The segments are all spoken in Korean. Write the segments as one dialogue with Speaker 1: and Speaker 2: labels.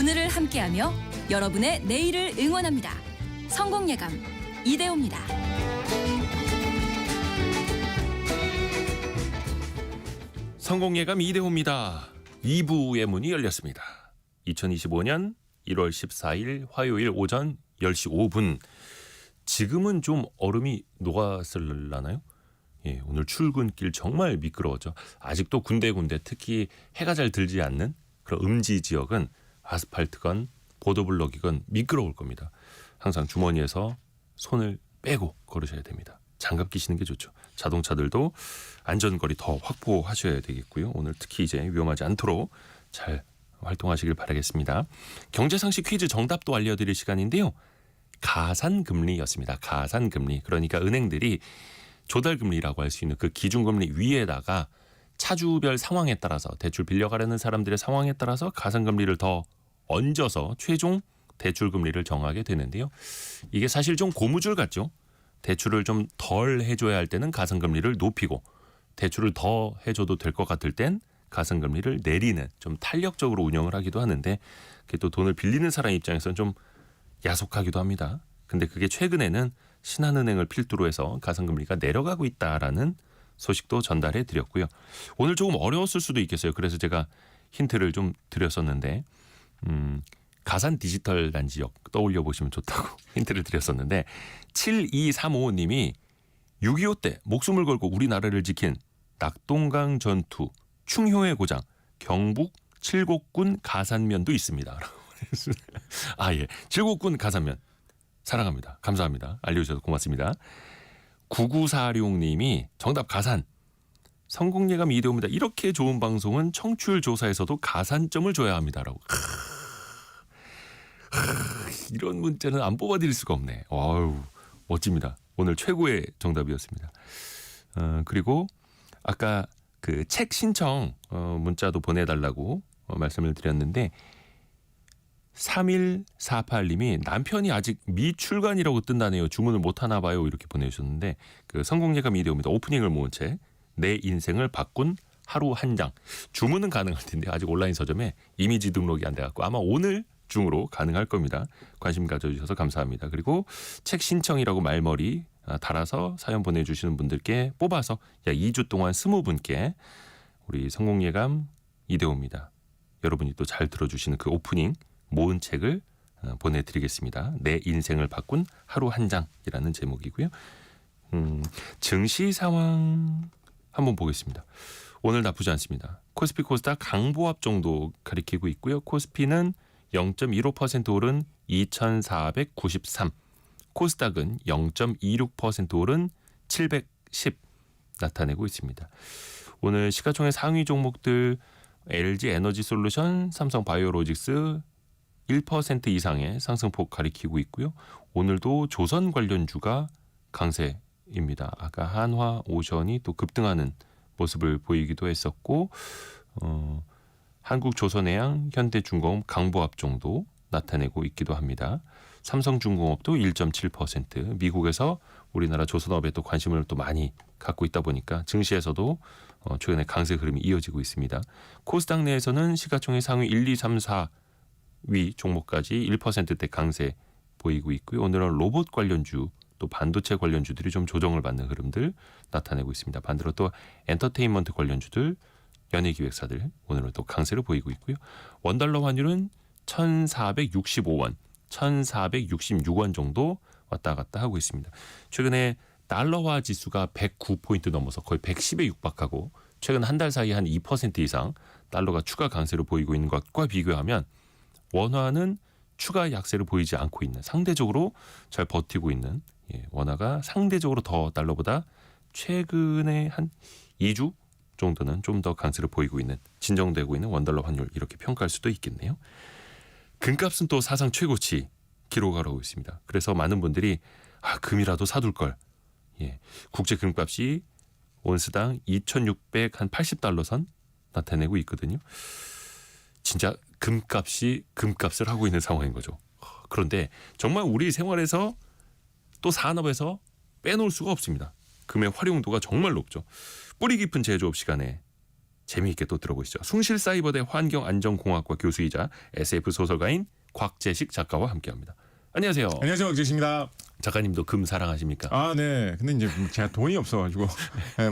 Speaker 1: 오늘을 함께하며 여러분의 내일을 응원합니다. 성공예감 이대호입니다.
Speaker 2: 성공예감 이대호입니다. 2부의 문이 열렸습니다. 2025년 1월 14일 화요일 오전 10시 5분. 지금은 좀 얼음이 녹았을라나요? 예, 오늘 출근길 정말 미끄러워져. 아직도 군데군데 특히 해가 잘 들지 않는 그런 음지 지역은 아스팔트건 보도블럭이건 미끄러울 겁니다. 항상 주머니에서 손을 빼고 걸으셔야 됩니다. 장갑 끼시는 게 좋죠. 자동차들도 안전거리 더 확보하셔야 되겠고요. 오늘 특히 이제 위험하지 않도록 잘 활동하시길 바라겠습니다. 경제상식 퀴즈 정답도 알려드릴 시간인데요. 가산금리였습니다. 가산금리. 그러니까 은행들이 조달금리라고 할 수 있는 그 기준금리 위에다가 차주별 상황에 따라서 대출 빌려가려는 사람들의 상황에 따라서 가산금리를 더 얹어서 최종 대출금리를 정하게 되는데요. 이게 사실 좀 고무줄 같죠. 대출을 좀 덜 해줘야 할 때는 가산금리를 높이고 대출을 더 해줘도 될 것 같을 땐 가산금리를 내리는 좀 탄력적으로 운영을 하기도 하는데 그게 또 돈을 빌리는 사람 입장에서는 좀 야속하기도 합니다. 근데 그게 최근에는 신한은행을 필두로 해서 가산금리가 내려가고 있다라는 소식도 전달해 드렸고요. 오늘 조금 어려웠을 수도 있겠어요. 그래서 제가 힌트를 좀 드렸었는데 가산 디지털 단지역 떠올려 보시면 좋다고 힌트를 드렸었는데 7235님이 6.25 때 목숨을 걸고 우리나라를 지킨 낙동강 전투 충효의 고장 경북 칠곡군 가산면도 있습니다. 아, 예. 칠곡군 가산면 사랑합니다. 감사합니다. 알려주셔서 고맙습니다. 9946님이 정답 가산. 성공예감 이대호입니다. 이렇게 좋은 방송은 청취율 조사에서도 가산점을 줘야 합니다라고. 이런 문자는 안 뽑아드릴 수가 없네. 와우, 멋집니다. 오늘 최고의 정답이었습니다. 그리고 아까 그 책 신청 문자도 보내달라고 말씀을 드렸는데 3148님이 남편이 아직 미출간이라고 뜬다네요. 주문을 못하나 봐요. 이렇게 보내주셨는데 그 성공예감 이대호입니다. 오프닝을 모은 책 내 인생을 바꾼 하루 한 장. 주문은 가능할 텐데 아직 온라인 서점에 이미지 등록이 안 돼갖고 아마 오늘 중으로 가능할 겁니다. 관심 가져주셔서 감사합니다. 그리고 책 신청이라고 말머리 달아서 사연 보내주시는 분들께 뽑아서 2주 동안 20분께 우리 성공예감 이대호입니다. 여러분이 또 잘 들어주시는 그 오프닝 모은 책을 보내드리겠습니다. 내 인생을 바꾼 하루 한 장이라는 제목이고요. 증시 상황 한번 보겠습니다. 오늘 나쁘지 않습니다. 코스피 코스닥 강보합 정도 가리키고 있고요. 코스피는 0.15% 오른 2493, 코스닥은 0.26% 오른 710 나타내고 있습니다. 오늘 시가총액 상위 종목들 LG 에너지솔루션, 삼성바이오로직스 1% 이상의 상승폭 가리키고 있고요. 오늘도 조선 관련주가 강세입니다. 아까 한화, 오션이 또 급등하는 모습을 보이기도 했었고 한국조선해양, 현대중공업 강보합 정도 나타내고 있기도 합니다. 삼성중공업도 1.7%, 미국에서 우리나라 조선업에 또 관심을 또 많이 갖고 있다 보니까 증시에서도 최근에 강세 흐름이 이어지고 있습니다. 코스닥 내에서는 시가총액 상위 1, 2, 3, 4위 종목까지 1%대 강세 보이고 있고요. 오늘은 로봇 관련주 또 반도체 관련주들이 좀 조정을 받는 흐름들 나타내고 있습니다. 반대로 또 엔터테인먼트 관련주들, 연예기획사들 오늘은 또 강세를 보이고 있고요. 원달러 환율은 1,465원, 1,466원 정도 왔다 갔다 하고 있습니다. 최근에 달러화 지수가 109포인트 넘어서 거의 110에 육박하고 최근 한 달 사이 한 2% 이상 달러가 추가 강세를 보이고 있는 것과 비교하면 원화는 추가 약세를 보이지 않고 있는, 상대적으로 잘 버티고 있는, 원화가 상대적으로 더 달러보다 최근에 한 2주 정도는 좀 더 강세를 보이고 있는, 진정되고 있는 원달러 환율, 이렇게 평가할 수도 있겠네요. 금값은 또 사상 최고치 기록하고 있습니다. 그래서 많은 분들이 금이라도 사둘 걸. 국제 금값이 온스당 2,680달러 선 나타내고 있거든요. 진짜 금값이 금값을 하고 있는 상황인 거죠. 그런데 정말 우리 생활에서 또 산업에서 빼놓을 수가 없습니다. 금의 활용도가 정말 높죠. 뿌리 깊은 제조업 시간에 재미있게 또 들어보시죠. 숭실사이버대 환경안전공학과 교수이자 SF 소설가인 곽재식 작가와 함께합니다. 안녕하세요.
Speaker 3: 안녕하세요, 곽재식입니다.
Speaker 2: 작가님도 금 사랑하십니까?
Speaker 3: 아, 네. 근데 이제 제가 돈이 없어가지고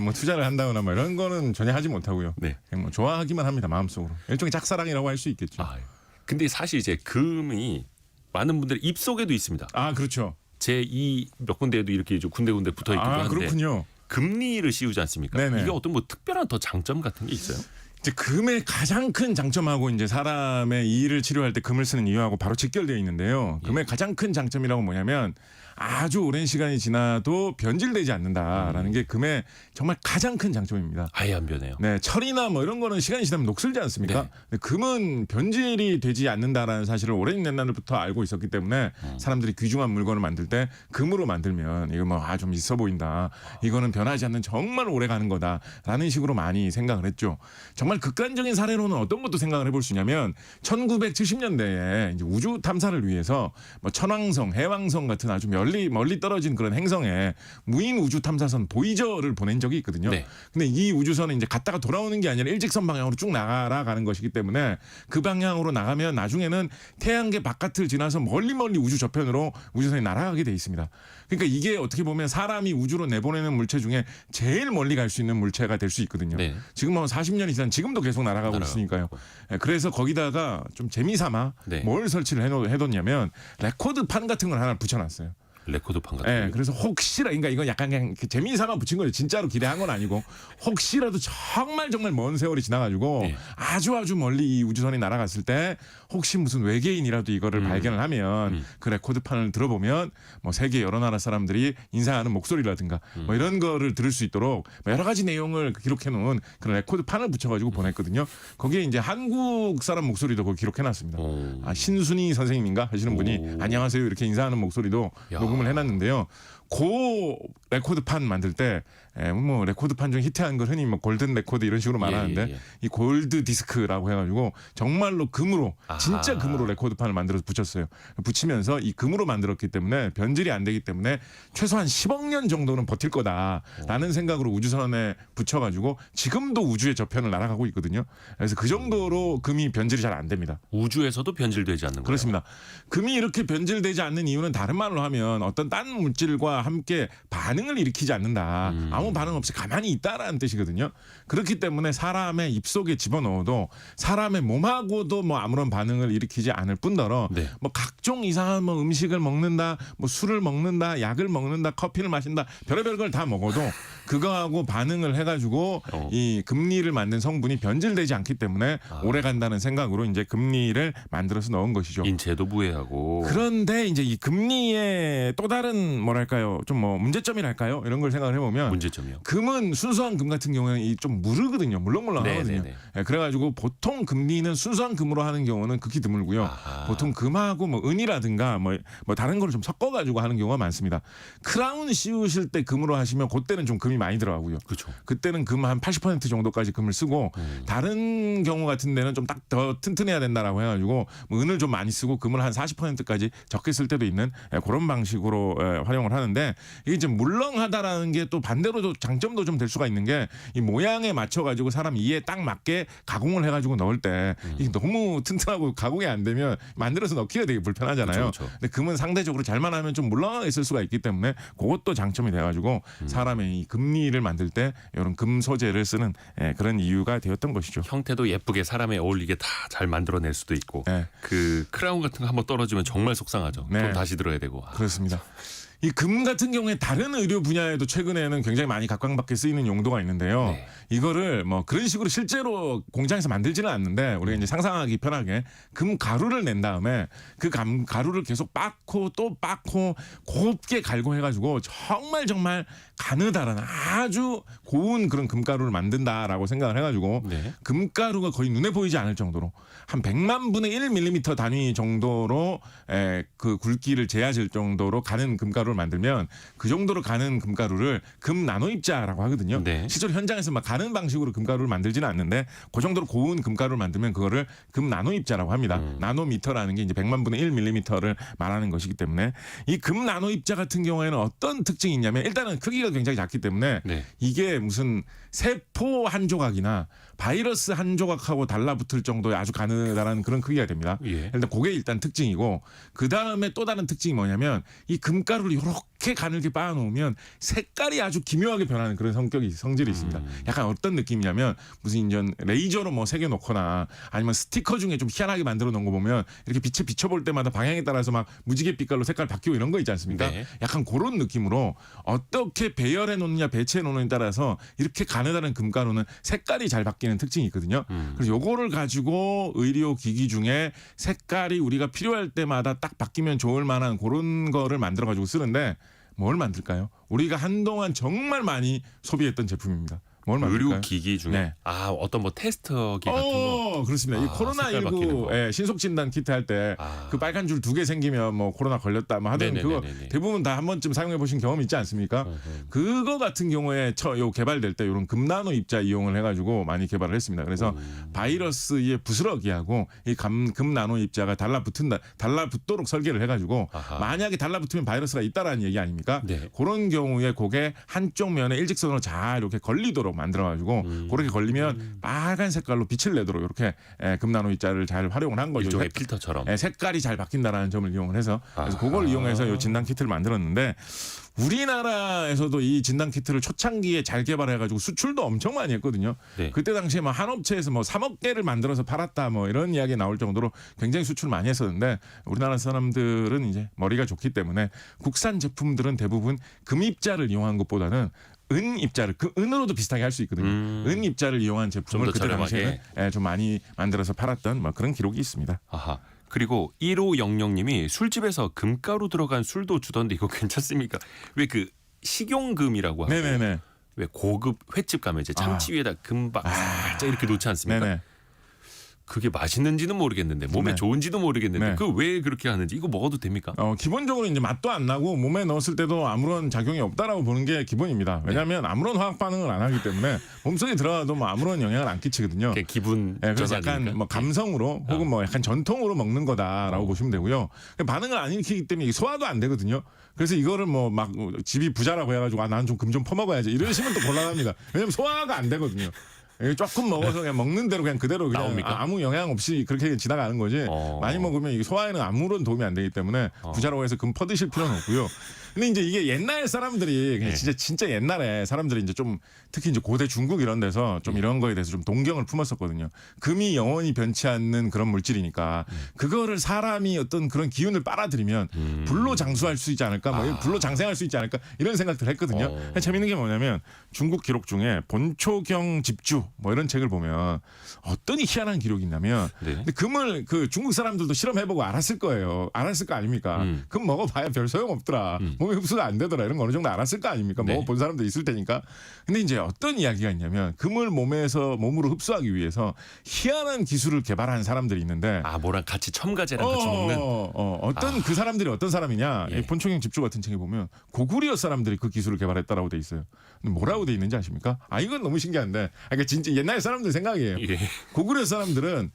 Speaker 3: 뭐 투자를 한다거나 뭐 이런 거는 전혀 하지 못하고요.
Speaker 2: 네.
Speaker 3: 그냥 뭐 좋아하기만 합니다, 마음속으로. 일종의 짝사랑이라고 할 수 있겠죠.
Speaker 2: 아, 근데 사실 이제 금이 많은 분들의 입속에도 있습니다.
Speaker 3: 아, 그렇죠.
Speaker 2: 제2 몇 군데에도 이렇게 군데군데 붙어 있기도 한데
Speaker 3: 그렇군요.
Speaker 2: 금리를 씌우지 않습니까?
Speaker 3: 네네.
Speaker 2: 이게 어떤 뭐 특별한 더 장점 같은 게 있어요?
Speaker 3: 이제 금의 가장 큰 장점하고 이제 사람의 이를 치료할 때 금을 쓰는 이유하고 바로 직결되어 있는데요. 금의 가장 큰 장점이라고 뭐냐면 아주 오랜 시간이 지나도 변질되지 않는다라는 게 금의 정말 가장 큰 장점입니다.
Speaker 2: 아예 안 변해요.
Speaker 3: 네, 철이나 뭐 이런 거는 시간이 지나면 녹슬지 않습니까?
Speaker 2: 네.
Speaker 3: 근데 금은 변질이 되지 않는다라는 사실을 오랜 옛날부터 알고 있었기 때문에 사람들이 귀중한 물건을 만들 때 금으로 만들면 이거 뭐 좀 있어 보인다. 이거는 변하지 않는 정말 오래 가는 거다라는 식으로 많이 생각을 했죠. 정말 극단적인 사례로는 어떤 것도 생각을 해볼 수 있냐면 1970년대에 이제 우주 탐사를 위해서 뭐 천왕성, 해왕성 같은 아주 멀리 떨어진 그런 행성에 무인 우주 탐사선 보이저를 보낸 적이 있거든요.
Speaker 2: 네.
Speaker 3: 근데 이 우주선은 이제 갔다가 돌아오는 게 아니라 일직선 방향으로 쭉 나가는 것이기 때문에 그 방향으로 나가면 나중에는 태양계 바깥을 지나서 멀리 우주 저편으로 우주선이 날아가게 돼 있습니다. 그러니까 이게 어떻게 보면 사람이 우주로 내보내는 물체 중에 제일 멀리 갈 수 있는 물체가 될 수 있거든요.
Speaker 2: 네.
Speaker 3: 지금 뭐 40년이 지난 지금도 계속 날아가고 있으니까요. 네, 그래서 거기다가 좀 재미삼아
Speaker 2: 네.
Speaker 3: 뭘 설치를 해뒀냐면 레코드판 같은 걸 하나 붙여놨어요.
Speaker 2: 레코드판 같은
Speaker 3: 네,
Speaker 2: 거.
Speaker 3: 그래서 혹시라 그러니까 이건 약간 그냥 재미삼아 붙인 거예요. 진짜로 기대한 건 아니고 혹시라도 정말 먼 세월이 지나가지고
Speaker 2: 네.
Speaker 3: 아주 멀리 이 우주선이 날아갔을 때 혹시 무슨 외계인이라도 이거를 발견을 하면 그 레코드판을 들어보면 뭐 세계 여러 나라 사람들이 인사하는 목소리라든가 뭐 이런 거를 들을 수 있도록 뭐 여러 가지 내용을 기록해 놓은 그런 레코드판을 붙여가지고 보냈거든요. 거기에 이제 한국 사람 목소리도 거기 기록해놨습니다.
Speaker 2: 오.
Speaker 3: 아, 신순이 선생님인가 하시는 분이
Speaker 2: 오.
Speaker 3: 안녕하세요 이렇게 인사하는 목소리도
Speaker 2: 야.
Speaker 3: 녹음을 해놨는데요. 그 레코드판 만들 때 뭐 레코드판 중 히트한 걸 흔히 뭐 골든 레코드 이런 식으로 말하는데
Speaker 2: 예.
Speaker 3: 이 골드 디스크라고 해가지고 정말로 금으로
Speaker 2: 아하.
Speaker 3: 진짜 금으로 레코드판을 만들어서 붙였어요. 붙이면서 이 금으로 만들었기 때문에 변질이 안 되기 때문에 최소한 10억 년 정도는 버틸 거다라는 생각으로 우주선에 붙여가지고 지금도 우주의 저편을 날아가고 있거든요. 그래서 그 정도로 금이 변질이 잘 안 됩니다.
Speaker 2: 우주에서도 변질되지 않는 거예요.
Speaker 3: 그렇습니다. 금이 이렇게 변질되지 않는 이유는 다른 말로 하면 어떤 딴 물질과 함께 반응을 일으키지 않는다. 아무 반응 없이 가만히 있다라는 뜻이거든요. 그렇기 때문에 사람의 입속에 집어넣어도 사람의 몸하고도 뭐 아무런 반응을 일으키지 않을 뿐더러
Speaker 2: 네.
Speaker 3: 뭐 각종 이상한 뭐 음식을 먹는다, 뭐 술을 먹는다, 약을 먹는다, 커피를 마신다, 별의별 걸 다 먹어도 그거하고 반응을 해가지고 이 금리를 만든 성분이 변질되지 않기 때문에 오래 간다는 생각으로 이제 금리를 만들어서 넣은 것이죠.
Speaker 2: 인체도 무해하고.
Speaker 3: 그런데 이제 이 금리의 또 다른 뭐랄까요, 좀 뭐 문제점이랄까요, 이런 걸 생각을 해보면
Speaker 2: 문제점이요.
Speaker 3: 금은 순수한 금 같은 경우에는 이 좀 무르거든요, 물렁물렁하거든요.
Speaker 2: 네네네.
Speaker 3: 예, 그래가지고 보통 금리는 순수한 금으로 하는 경우는 극히 드물고요.
Speaker 2: 아하.
Speaker 3: 보통 금하고 뭐 은이라든가 뭐 다른 걸 좀 섞어가지고 하는 경우가 많습니다. 크라운 씌우실 때 금으로 하시면 그때는 좀 금이 많이 들어가고요.
Speaker 2: 그렇죠.
Speaker 3: 그때는 금 한 80% 정도까지 금을 쓰고 다른 경우 같은 데는 좀 딱 더 튼튼해야 된다라고 해가지고 뭐 은을 좀 많이 쓰고 금을 한 40%까지 적게 쓸 때도 있는 그런 방식으로 활용을 하는데 이게 이제 물렁하다라는 게 또 반대로도 장점도 좀 될 수가 있는 게 이 모양에 맞춰가지고 사람 이에 딱 맞게 가공을 해가지고 넣을 때 이게 너무 튼튼하고 가공이 안 되면 만들어서 넣기가 되게 불편하잖아요.
Speaker 2: 그렇죠.
Speaker 3: 근데 금은 상대적으로 잘만 하면 좀 물렁하게 쓸 수가 있기 때문에 그것도 장점이 돼가지고 사람의 이 금리를 만들 때 이런 금 소재를 쓰는 그런 이유가 되었던 것이죠.
Speaker 2: 형태도 예쁘게 사람에 어울리게 다 잘 만들어낼 수도 있고
Speaker 3: 네.
Speaker 2: 그 크라운 같은 거 한번 떨어지면 정말 속상하죠.
Speaker 3: 네.
Speaker 2: 돈 다시 들어야 되고.
Speaker 3: 그렇습니다. 이 금 같은 경우에 다른 의료 분야에도 최근에는 굉장히 많이 각광받게 쓰이는 용도가 있는데요.
Speaker 2: 네.
Speaker 3: 이거를 뭐 그런 식으로 실제로 공장에서 만들지는 않는데 우리가 이제 상상하기 편하게 금 가루를 낸 다음에 그 가루를 계속 빻고 또 빻고 곱게 갈고 해가지고 정말 가느다란 아주 고운 그런 금가루를 만든다라고 생각을 해가지고
Speaker 2: 네.
Speaker 3: 금가루가 거의 눈에 보이지 않을 정도로 한 100만 분의 1mm 단위 정도로 그 굵기를 재야질 정도로 가는 금가루를 만들면 그 정도로 가는 금가루를 금 나노 입자라고 하거든요.
Speaker 2: 네.
Speaker 3: 실제로 현장에서 막 가는 방식으로 금가루를 만들지는 않는데 그 정도로 고운 금가루를 만들면 그거를 금 나노 입자라고 합니다. 나노미터라는 게 이제 100만 분의 1mm를 말하는 것이기 때문에 이 금 나노 입자 같은 경우에는 어떤 특징이 있냐면 일단은 크기가 크기가 굉장히 작기 때문에
Speaker 2: 네.
Speaker 3: 이게 무슨 세포 한 조각이나 바이러스 한 조각하고 달라붙을 정도의 아주 가느다란 그런 크기가 됩니다.
Speaker 2: 예.
Speaker 3: 일단 그게 일단 특징이고 그 다음에 또 다른 특징이 뭐냐면 이 금가루를 이렇게 가늘게 빻아놓으면 색깔이 아주 기묘하게 변하는 그런 성질이 있습니다. 약간 어떤 느낌이냐면 무슨 인전 레이저로 뭐 새겨놓거나 아니면 스티커 중에 좀 희한하게 만들어 놓은 거 보면 이렇게 빛에 비춰볼 때마다 방향에 따라서 막 무지개 빛깔로 색깔 바뀌고 이런 거 있지 않습니까?
Speaker 2: 네.
Speaker 3: 약간 그런 느낌으로 어떻게 배열해 놓느냐 배치해 놓느냐에 따라서 이렇게 가느다란 금가루는 색깔이 잘 바뀌는 특징이 있거든요. 그래서 요거를 가지고 의료 기기 중에 색깔이 우리가 필요할 때마다 딱 바뀌면 좋을 만한 그런 거를 만들어 가지고 쓰는데 뭘 만들까요? 우리가 한동안 정말 많이 소비했던 제품입니다. 뭘 만들까요?
Speaker 2: 의료기기 중에
Speaker 3: 네.
Speaker 2: 어떤 뭐 테스터기 같은 거.
Speaker 3: 그렇습니다. 이
Speaker 2: 색깔 바뀌는 거.
Speaker 3: 코로나19 신속 진단 키트 할 때 그 빨간 줄 2개 생기면 뭐 코로나 걸렸다 뭐 하던 그거
Speaker 2: 네네네네.
Speaker 3: 대부분 다 한 번쯤 사용해 보신 경험 있지 않습니까? 그거 같은 경우에 요 개발될 때 이런 금나노 입자 이용을 해가지고 많이 개발을 했습니다. 그래서 바이러스의 부스러기하고 이 금나노 입자가 달라붙도록 설계를 해가지고
Speaker 2: 아하.
Speaker 3: 만약에 달라붙으면 바이러스가 있다라는 얘기 아닙니까?
Speaker 2: 네.
Speaker 3: 그런 경우에 그게 한쪽 면에 일직선으로 잘 이렇게 걸리도록 만들어가지고 그렇게 걸리면 빨간 색깔로 빛을 내도록 이렇게 금나노 입자를 잘 활용을 한 거죠.
Speaker 2: 일종의 필터처럼.
Speaker 3: 색깔이 잘 바뀐다라는 점을 이용을 해서 그래서
Speaker 2: 아하.
Speaker 3: 그걸 이용해서 이 진단 키트를 만들었는데 우리나라에서도 이 진단 키트를 초창기에 잘 개발해가지고 수출도 엄청 많이 했거든요.
Speaker 2: 네.
Speaker 3: 그때 당시에 뭐 한 업체에서 뭐 3억 개를 만들어서 팔았다 뭐 이런 이야기 나올 정도로 굉장히 수출 많이 했었는데 우리나라 사람들은 이제 머리가 좋기 때문에 국산 제품들은 대부분 금입자를 이용한 것보다는 은 입자를 그 은으로도 비슷하게 할 수 있거든요. 은 입자를 이용한 제품을
Speaker 2: 좀 더
Speaker 3: 그때
Speaker 2: 저렴하게.
Speaker 3: 당시에는 좀 많이 만들어서 팔았던 뭐 그런 기록이 있습니다.
Speaker 2: 아하. 그리고 1500님이 술집에서 금가루 들어간 술도 주던데 이거 괜찮습니까? 왜 그 식용금이라고 하고
Speaker 3: 네네네.
Speaker 2: 왜 고급 횟집 가면 이제 참치 위에다 금박 살짝 이렇게 놓지 않습니까?
Speaker 3: 네네.
Speaker 2: 그게 맛있는지는 모르겠는데 몸에
Speaker 3: 네.
Speaker 2: 좋은지도 모르겠는데
Speaker 3: 네.
Speaker 2: 그 왜 그렇게 하는지 이거 먹어도 됩니까?
Speaker 3: 기본적으로 이제 맛도 안 나고 몸에 넣었을 때도 아무런 작용이 없다라고 보는 게 기본입니다. 왜냐하면 아무런 화학 반응을 안 하기 때문에 몸속에 들어가도 뭐 아무런 영향을 안 끼치거든요.
Speaker 2: 그냥 기분
Speaker 3: 그래서
Speaker 2: 전환이니까.
Speaker 3: 약간 뭐 감성으로 혹은 뭐 약간 전통으로 먹는 거다라고 보시면 되고요. 반응을 안 일으키기 때문에 이게 소화도 안 되거든요. 그래서 이거를 뭐 막 집이 부자라고 해가지고 나는 좀 금 좀 퍼먹어야지 이러시면 또 곤란합니다. 왜냐면 소화가 안 되거든요. 조금 먹어서 그냥 먹는 대로 그냥 그대로 그냥
Speaker 2: 나옵니까?
Speaker 3: 아무 영향 없이 그렇게 지나가는 거지. 많이 먹으면 이게 소화에는 아무런 도움이 안 되기 때문에 부자라고 해서 금 퍼드실 필요는 없고요. 근데 이제 이게 옛날 사람들이 그냥 진짜 옛날에 사람들이 이제 좀 특히 이제 고대 중국 이런 데서 좀 이런 거에 대해서 좀 동경을 품었었거든요. 금이 영원히 변치 않는 그런 물질이니까 그거를 사람이 어떤 그런 기운을 빨아들이면 불로 장수할 수 있지 않을까, 뭐 불로 장생할 수 있지 않을까 이런 생각들을 했거든요. 재밌는 게 뭐냐면 중국 기록 중에 본초경 집주 뭐 이런 책을 보면 어떤 희한한 기록이 있냐면
Speaker 2: 네.
Speaker 3: 근데 금을 그 중국 사람들도 실험해보고 알았을 거예요. 알았을 거 아닙니까? 금 먹어봐야 별 소용 없더라. 몸에 흡수가 안 되더라. 이런 거 어느 정도 알았을 거 아닙니까?
Speaker 2: 네.
Speaker 3: 먹어본 사람도 있을 테니까. 근데 이제 어떤 이야기가 있냐면 금을 몸으로 흡수하기 위해서 희한한 기술을 개발한 사람들이 있는데
Speaker 2: 뭐랑 같이 첨가제랑 같이 먹는.
Speaker 3: 어떤 그 사람들이 어떤 사람이냐?
Speaker 2: 예.
Speaker 3: 이 본초경 집주 같은 책에 보면 고구려 사람들이 그 기술을 개발했다라고 돼 있어요. 근데 뭐라고 돼 있는지 아십니까? 이건 너무 신기한데. 그러니까 진짜 옛날 사람들 생각이에요.
Speaker 2: 예.
Speaker 3: 고구려 사람들은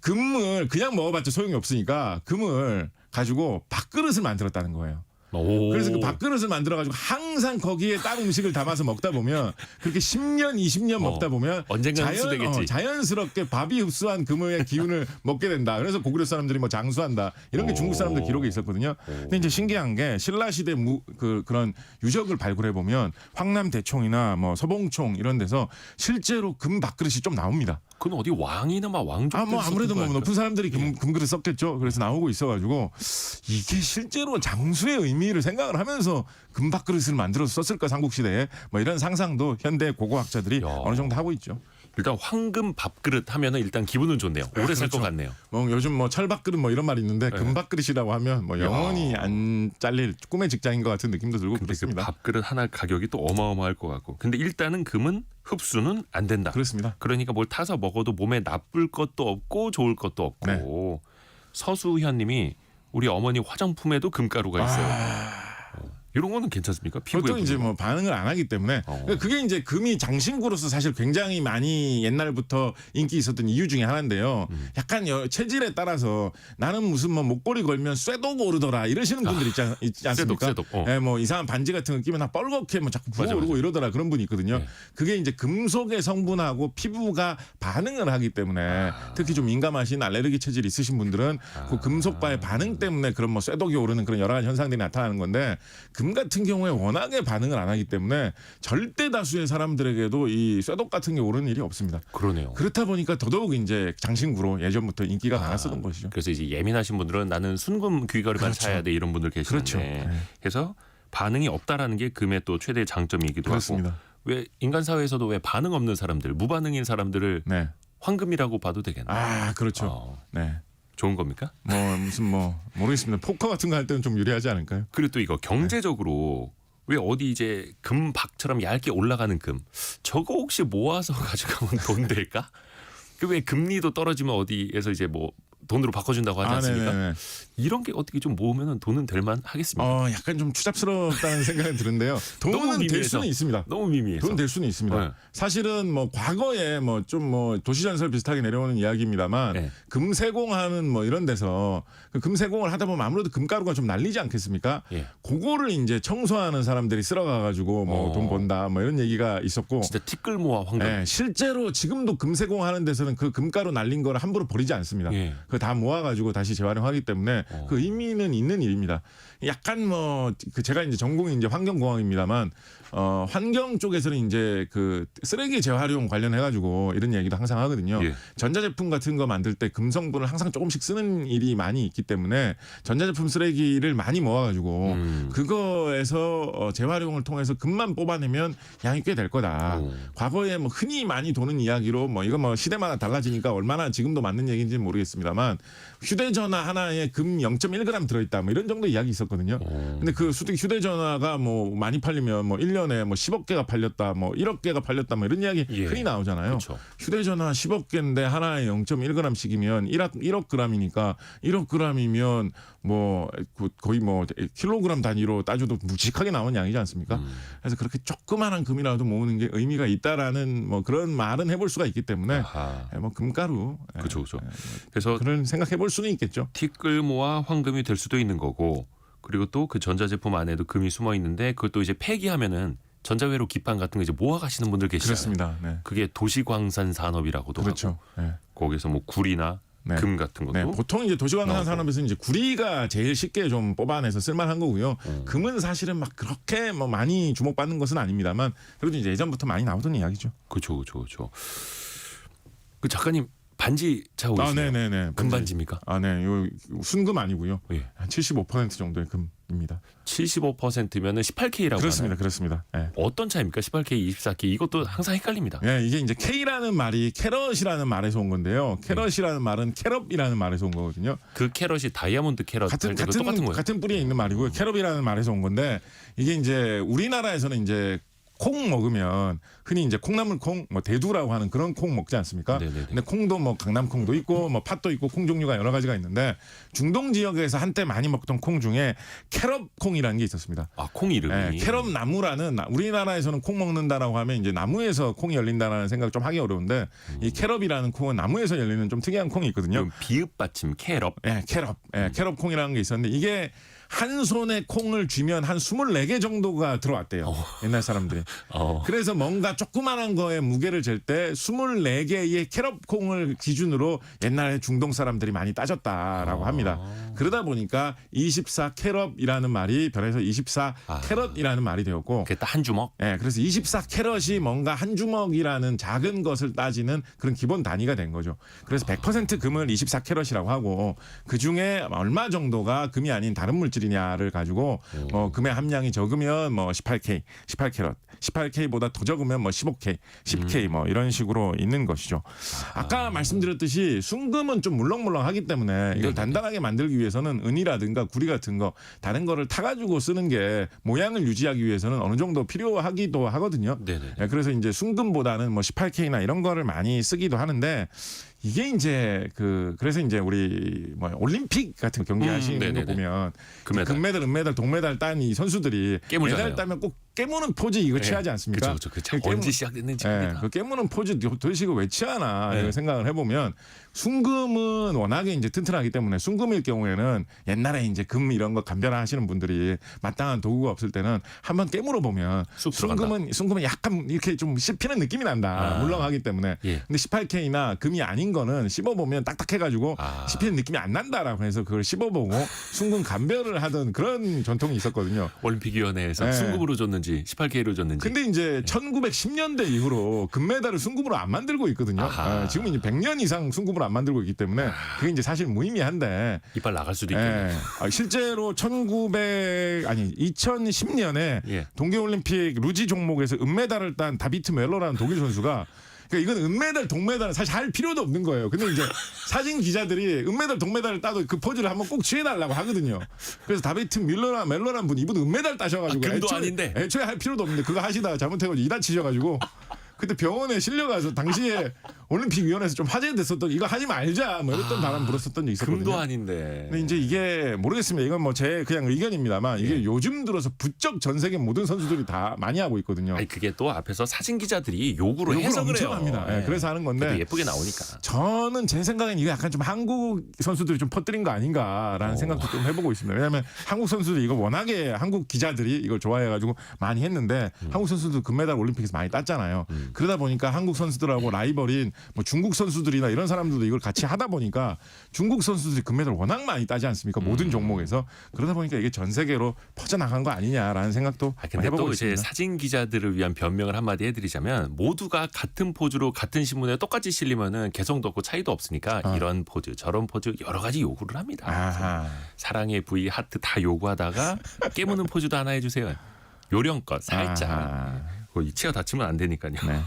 Speaker 3: 금을 그냥 먹어봤자 소용이 없으니까 금을 가지고 밥그릇을 만들었다는 거예요.
Speaker 2: 오.
Speaker 3: 그래서 그 밥그릇을 만들어가지고 항상 거기에 딴 음식을 담아서 먹다 보면 그렇게 10년, 20년 먹다 보면
Speaker 2: 언젠가 흡수되겠지.
Speaker 3: 자연스럽게 밥이 흡수한 금의 기운을 먹게 된다. 그래서 고구려 사람들이 뭐 장수한다. 이런 게 중국 사람들 기록에 있었거든요. 근데 이제 신기한 게 신라 시대 그런 유적을 발굴해 보면 황남 대총이나 뭐 서봉총 이런 데서 실제로 금 밥그릇이 좀 나옵니다.
Speaker 2: 그건 어디 왕이나 막 왕족.
Speaker 3: 뭐 아무래도 뭐 높은 사람들이 금그릇 썼겠죠. 그래서 나오고 있어가지고 이게 실제로 장수의 의미를 생각을 하면서 금밥그릇을 만들어서 썼을까 삼국시대에 뭐 이런 상상도 현대 고고학자들이 어느 정도 하고 있죠.
Speaker 2: 일단 황금 밥그릇 하면은 일단 기분은 좋네요. 오래 살 것
Speaker 3: 그렇죠.
Speaker 2: 같네요.
Speaker 3: 뭐 요즘 뭐 철밥그릇 뭐 이런 말이 있는데 금밥그릇이라고 하면 뭐 영원히 안 잘릴 꿈의 직장인 것 같은 느낌도 들고
Speaker 2: 근데 그
Speaker 3: 그렇습니다.
Speaker 2: 밥그릇 하나 가격이 또 어마어마할 것 같고. 근데 일단은 금은 흡수는 안 된다.
Speaker 3: 그렇습니다.
Speaker 2: 그러니까 뭘 타서 먹어도 몸에 나쁠 것도 없고 좋을 것도 없고. 서수현님이 우리 어머니 화장품에도 금가루가 있어요. 이런 거는 괜찮습니까? 피부에
Speaker 3: 보통 이제
Speaker 2: 붙는
Speaker 3: 뭐 반응을 안 하기 때문에 그러니까 그게 이제 금이 장신구로서 사실 굉장히 많이 옛날부터 인기 있었던 이유 중에 하나인데요. 약간 체질에 따라서 나는 무슨 뭐 목걸이 걸면 쇠독 오르더라 이러시는 분들 있지 않습니까?
Speaker 2: 쇠독.
Speaker 3: 예, 뭐 이상한 반지 같은 거 끼면 나 뻘겋게 뭐 자꾸
Speaker 2: 맞아,
Speaker 3: 부어오르고
Speaker 2: 맞아.
Speaker 3: 이러더라 그런 분이 있거든요.
Speaker 2: 네.
Speaker 3: 그게 이제 금속의 성분하고 피부가 반응을 하기 때문에 특히 좀 민감하신 알레르기 체질이 있으신 분들은 그 금속과의 반응 때문에 그런 뭐 쇠독이 오르는 그런 여러 가지 현상들이 나타나는 건데 금 같은 경우에 워낙에 반응을 안 하기 때문에 절대 다수의 사람들에게도 이 쇠독 같은 게 오르는 일이 없습니다.
Speaker 2: 그러네요.
Speaker 3: 그렇다 보니까 더더욱 이제 장신구로 예전부터 인기가 많았었던 것이죠.
Speaker 2: 그래서 이제 예민하신 분들은 나는 순금 귀걸이만
Speaker 3: 그렇죠.
Speaker 2: 사야 돼 이런 분들 계시는데
Speaker 3: 그렇죠. 네.
Speaker 2: 그래서 반응이 없다라는 게 금의 또 최대 장점이기도
Speaker 3: 그렇습니다.
Speaker 2: 하고 왜 인간 사회에서도 왜 반응 없는 사람들 무반응인 사람들을
Speaker 3: 네.
Speaker 2: 황금이라고 봐도 되겠나?
Speaker 3: 아, 그렇죠.
Speaker 2: 어,
Speaker 3: 네.
Speaker 2: 좋은 겁니까?
Speaker 3: 뭐 무슨 뭐 모르겠습니다. 포커 같은 거 할 때는 좀 유리하지 않을까요?
Speaker 2: 그리고 또 이거 경제적으로 왜 어디 이제 금박처럼 얇게 올라가는 금 저거 혹시 모아서 가져가면 돈 될까? 그 왜 금리도 떨어지면 어디에서 이제 뭐 돈으로 바꿔준다고 하지 않습니까?
Speaker 3: 네네네.
Speaker 2: 이런 게 어떻게 좀 모으면 돈은 될만 하겠습니까?
Speaker 3: 약간 좀 추잡스럽다는 생각은 드는데요.
Speaker 2: 너무
Speaker 3: 돈은 될
Speaker 2: 미미해서.
Speaker 3: 수는 있습니다.
Speaker 2: 너무 미미해서.
Speaker 3: 돈 될 수는 있습니다.
Speaker 2: 네.
Speaker 3: 사실은 뭐 과거에 뭐 좀 뭐 도시전설 비슷하게 내려오는 이야기입니다만
Speaker 2: 네.
Speaker 3: 금세공하는 뭐 이런 데서 그 금세공을 하다 보면 아무래도 금가루가 좀 날리지 않겠습니까?
Speaker 2: 예.
Speaker 3: 그거를 이제 청소하는 사람들이 쓸어가 가지고 뭐 돈 번다 뭐 이런 얘기가 있었고
Speaker 2: 진짜 티끌 모아 황금.
Speaker 3: 네, 실제로 지금도 금세공 하는 데서는 그 금가루 날린 거를 함부로 버리지 않습니다.
Speaker 2: 예.
Speaker 3: 그거 다 모아가지고 다시 재활용하기 때문에 그 의미는 있는 일입니다. 약간 뭐 그 제가 이제 전공이 이제 환경공학입니다만 환경 쪽에서는 이제 그 쓰레기 재활용 관련해가지고 이런 얘기도 항상 하거든요.
Speaker 2: 예.
Speaker 3: 전자제품 같은 거 만들 때 금성분을 항상 조금씩 쓰는 일이 많이 있기 때문에 전자제품 쓰레기를 많이 모아가지고 그거에서 재활용을 통해서 금만 뽑아내면 양이 꽤 될 거다. 과거에 뭐 흔히 많이 도는 이야기로 뭐 이거 뭐 시대마다 달라지니까 얼마나 지금도 맞는 얘기인지는 모르겠습니다만 휴대전화 하나에 금 0.1g 들어있다 뭐 이런 정도 이야기 있었거든요. 근데 그 휴대전화가 뭐 많이 팔리면 뭐 1년에 뭐 10억 개가 팔렸다 뭐 1억 개가 팔렸다 뭐 이런 이야기
Speaker 2: 예.
Speaker 3: 흔히 나오잖아요.
Speaker 2: 그렇죠.
Speaker 3: 휴대전화 10억 개인데 하나에 0.1g씩이면 1억 g이니까 1억 g이면 뭐 거의 뭐 킬로그램 단위로 따져도 묵직하게 나오는 양이지 않습니까? 그래서 그렇게 조그마한 금이라도 모으는 게 의미가 있다라는 뭐 그런 말은 해볼 수가 있기 때문에
Speaker 2: 아하.
Speaker 3: 뭐 금가루
Speaker 2: 그렇죠, 그렇죠. 그래서
Speaker 3: 그런 생각해볼 수는 있겠죠.
Speaker 2: 티끌 모아 황금이 될 수도 있는 거고 그리고 또 그 전자제품 안에도 금이 숨어 있는데 그것도 이제 폐기하면은 전자회로 기판 같은 거 이제 모아 가시는 분들 계시잖아요.
Speaker 3: 그렇습니다. 네.
Speaker 2: 그게 도시광산 산업이라고도
Speaker 3: 그렇죠.
Speaker 2: 하고
Speaker 3: 네.
Speaker 2: 거기서 뭐 구리나
Speaker 3: 네.
Speaker 2: 금 같은 것도
Speaker 3: 네, 보통 이제 도시광산
Speaker 2: 나오고.
Speaker 3: 산업에서 이제 구리가 제일 쉽게 좀 뽑아내서 쓸만한 거고요. 금은 사실은 막 그렇게 뭐 많이 주목받는 것은 아닙니다만 그래도 이제 예전부터 많이 나오던 이야기죠.
Speaker 2: 그렇죠, 그렇죠, 그렇죠. 그 작가님 반지 차고 계시네요.
Speaker 3: 네네네.
Speaker 2: 금반지입니까?
Speaker 3: 네, 요 순금 아니고요.
Speaker 2: 예.
Speaker 3: 한 75% 정도의 금입니다.
Speaker 2: 75%면은 18K라고
Speaker 3: 그렇습니다,
Speaker 2: 하나요?
Speaker 3: 그렇습니다. 네.
Speaker 2: 어떤 차입니까? 18K, 24K 이것도 항상 헷갈립니다.
Speaker 3: 예, 이게 이제 K라는 말이 캐럿이라는 말에서 온 건데요. 캐럿이라는 말은 캐럿이라는 말에서 온 거거든요.
Speaker 2: 그 캐럿이 다이아몬드 캐럿 할 때도 똑같은 거예요.
Speaker 3: 같은 뿌리에 있는 말이고요. 캐럿이라는 말에서 온 건데 이게 이제 우리나라에서는 이제 콩 먹으면 흔히 이제 콩나물콩, 뭐 대두라고 하는 그런 콩 먹지 않습니까?
Speaker 2: 네네네.
Speaker 3: 근데 콩도 뭐 강남콩도 있고 뭐 팥도 있고 콩 종류가 여러 가지가 있는데 중동 지역에서 한때 많이 먹던 콩 중에 캐럿콩이라는 게 있었습니다.
Speaker 2: 아, 콩 이름이.
Speaker 3: 캐럿 나무라는 우리나라에서는 콩 먹는다라고 하면 이제 나무에서 콩이 열린다라는 생각 좀 하기 어려운데 이 캐럿이라는 콩은 나무에서 열리는 좀 특이한 콩이 있거든요.
Speaker 2: 그럼 비읍 받침 캐럿.
Speaker 3: 캐럿 콩이라는 게 있었는데 이게 한 손에 콩을 쥐면 한 24개 정도가 들어왔대요. 옛날 사람들이. 그래서 뭔가 조그만한 거에 무게를 잴 때 24개의 캐럿 콩을 기준으로 옛날에 중동 사람들이 많이 따졌다라고 합니다. 그러다 보니까 24 캐럿이라는 말이 변해서 24 캐럿이라는 말이 되었고
Speaker 2: 그게 딱 한 주먹.
Speaker 3: 그래서 24 캐럿이 뭔가 한 주먹이라는 작은 것을 따지는 그런 기본 단위가 된 거죠. 그래서 100% 금을 24 캐럿이라고 하고 그중에 얼마 정도가 금이 아닌 다른 물질이냐를 가지고 금의 함량이 적으면 뭐 18K, 18캐럿, 18K보다 더 적으면 뭐 15K, 10K 뭐 이런 식으로 있는 것이죠. 아까 말씀드렸듯이 순금은 좀 물렁물렁하기 때문에 이걸 단단하게 만들기 위해서는 은이라든가 구리 같은 거 다른 거를 타가지고 쓰는 게 모양을 유지하기 위해서는 어느 정도 필요하기도 하거든요.
Speaker 2: 네네.
Speaker 3: 그래서 이제 순금보다는 뭐 18K나 이런 거를 많이 쓰기도 하는데 이게 이제 그래서 이제 우리 뭐 올림픽 같은 경기 하시는 거
Speaker 2: 네네네.
Speaker 3: 보면
Speaker 2: 금메달.
Speaker 3: 금메달, 은메달, 동메달 딴 이 선수들이
Speaker 2: 깨물잖아요.
Speaker 3: 메달 따면 꼭 깨무는 포즈 이거 취하지 않습니까?
Speaker 2: 그렇죠. 언제 시작됐는지 봅니다.
Speaker 3: 그 깨무는 포즈 도대체 이거 왜 취하나
Speaker 2: 네.
Speaker 3: 이런 생각을 해보면 순금은 워낙에 이제 튼튼하기 때문에 순금일 경우에는 옛날에 이제 금 이런 거 감별하시는 분들이 마땅한 도구가 없을 때는 한번 깨물어 보면
Speaker 2: 쑥 들어간다.
Speaker 3: 순금은 약간 이렇게 좀 씹히는 느낌이 난다. 물렁하기 때문에.
Speaker 2: 예.
Speaker 3: 근데 18K나 금이 아닌 거는 씹어보면 딱딱해가지고
Speaker 2: 아.
Speaker 3: 씹히는 느낌이 안 난다라고 해서 그걸 씹어보고 순금 감별을 하던 그런 전통이 있었거든요.
Speaker 2: 올림픽위원회에서
Speaker 3: 네.
Speaker 2: 순금으로 줬는지 18K로 줬는지.
Speaker 3: 근데 이제 1910년대 이후로 금메달을 순금으로 안 만들고 있거든요.
Speaker 2: 아하.
Speaker 3: 지금 이제 100년 이상 순금으로 안 만들고 있기 때문에 그게 이제 사실 무의미한데
Speaker 2: 이빨 나갈 수도 있겠네요.
Speaker 3: 실제로 2010년에
Speaker 2: 예.
Speaker 3: 동계올림픽 루지 종목에서 은메달을 딴 다비트 멜러라는 독일 선수가 그러니까 이건 은메달, 동메달은 사실 할 필요도 없는 거예요. 근데 이제 사진 기자들이 은메달, 동메달을 따도 그 포즈를 한번 꼭 취해달라고 하거든요. 그래서 다비트 멜러라는 분 이분 은메달 따셔가지고
Speaker 2: 금도 아닌데.
Speaker 3: 애초에 할 필요도 없는데 그거 하시다가 잘못해가지고 이다 치셔가지고 그때 병원에 실려가서 당시에 올림픽위원회에서 좀 화제됐었던 이거 하지 말자 뭐 이랬던 바람 불었었던 적이 있었거든요.
Speaker 2: 금도 아닌데.
Speaker 3: 근데 이제 이게 모르겠습니다. 이건 뭐 제 그냥 의견입니다만 이게 요즘 들어서 부쩍 전 세계 모든 선수들이 다 많이 하고 있거든요.
Speaker 2: 아니 그게 또 앞에서 사진 기자들이 요구를 해서
Speaker 3: 엄청
Speaker 2: 그래요.
Speaker 3: 합니다.
Speaker 2: 네.
Speaker 3: 그래서 하는 건데
Speaker 2: 그래도 예쁘게 나오니까.
Speaker 3: 저는 제 생각엔 이거 약간 좀 한국 선수들이 좀 퍼뜨린 거 아닌가라는 생각도 좀 해보고 있습니다. 왜냐하면 한국 선수들이 이거 워낙에 한국 기자들이 이걸 좋아해가지고 많이 했는데 한국 선수들 금메달 올림픽에서 많이 땄잖아요. 그러다 보니까 한국 선수들하고 라이벌인 뭐 중국 선수들이나 이런 사람들도 이걸 같이 하다 보니까 중국 선수들이 금메달 워낙 많이 따지 않습니까? 모든 종목에서 그러다 보니까 이게 전 세계로 퍼져나간 거 아니냐라는 생각도
Speaker 2: 근데
Speaker 3: 해보고
Speaker 2: 또 이제
Speaker 3: 있습니다.
Speaker 2: 사진 기자들을 위한 변명을 한마디 해드리자면 모두가 같은 포즈로 같은 신문에 똑같이 실리면은 개성도 없고 차이도 없으니까 이런 포즈 저런 포즈 여러 가지 요구를 합니다.
Speaker 3: 아하.
Speaker 2: 사랑의 부위 하트 다 요구하다가 깨무는 포즈도 하나 해주세요. 요령껏 살짝.
Speaker 3: 아하.
Speaker 2: 이 치아 다치면 안 되니까요.
Speaker 3: 네.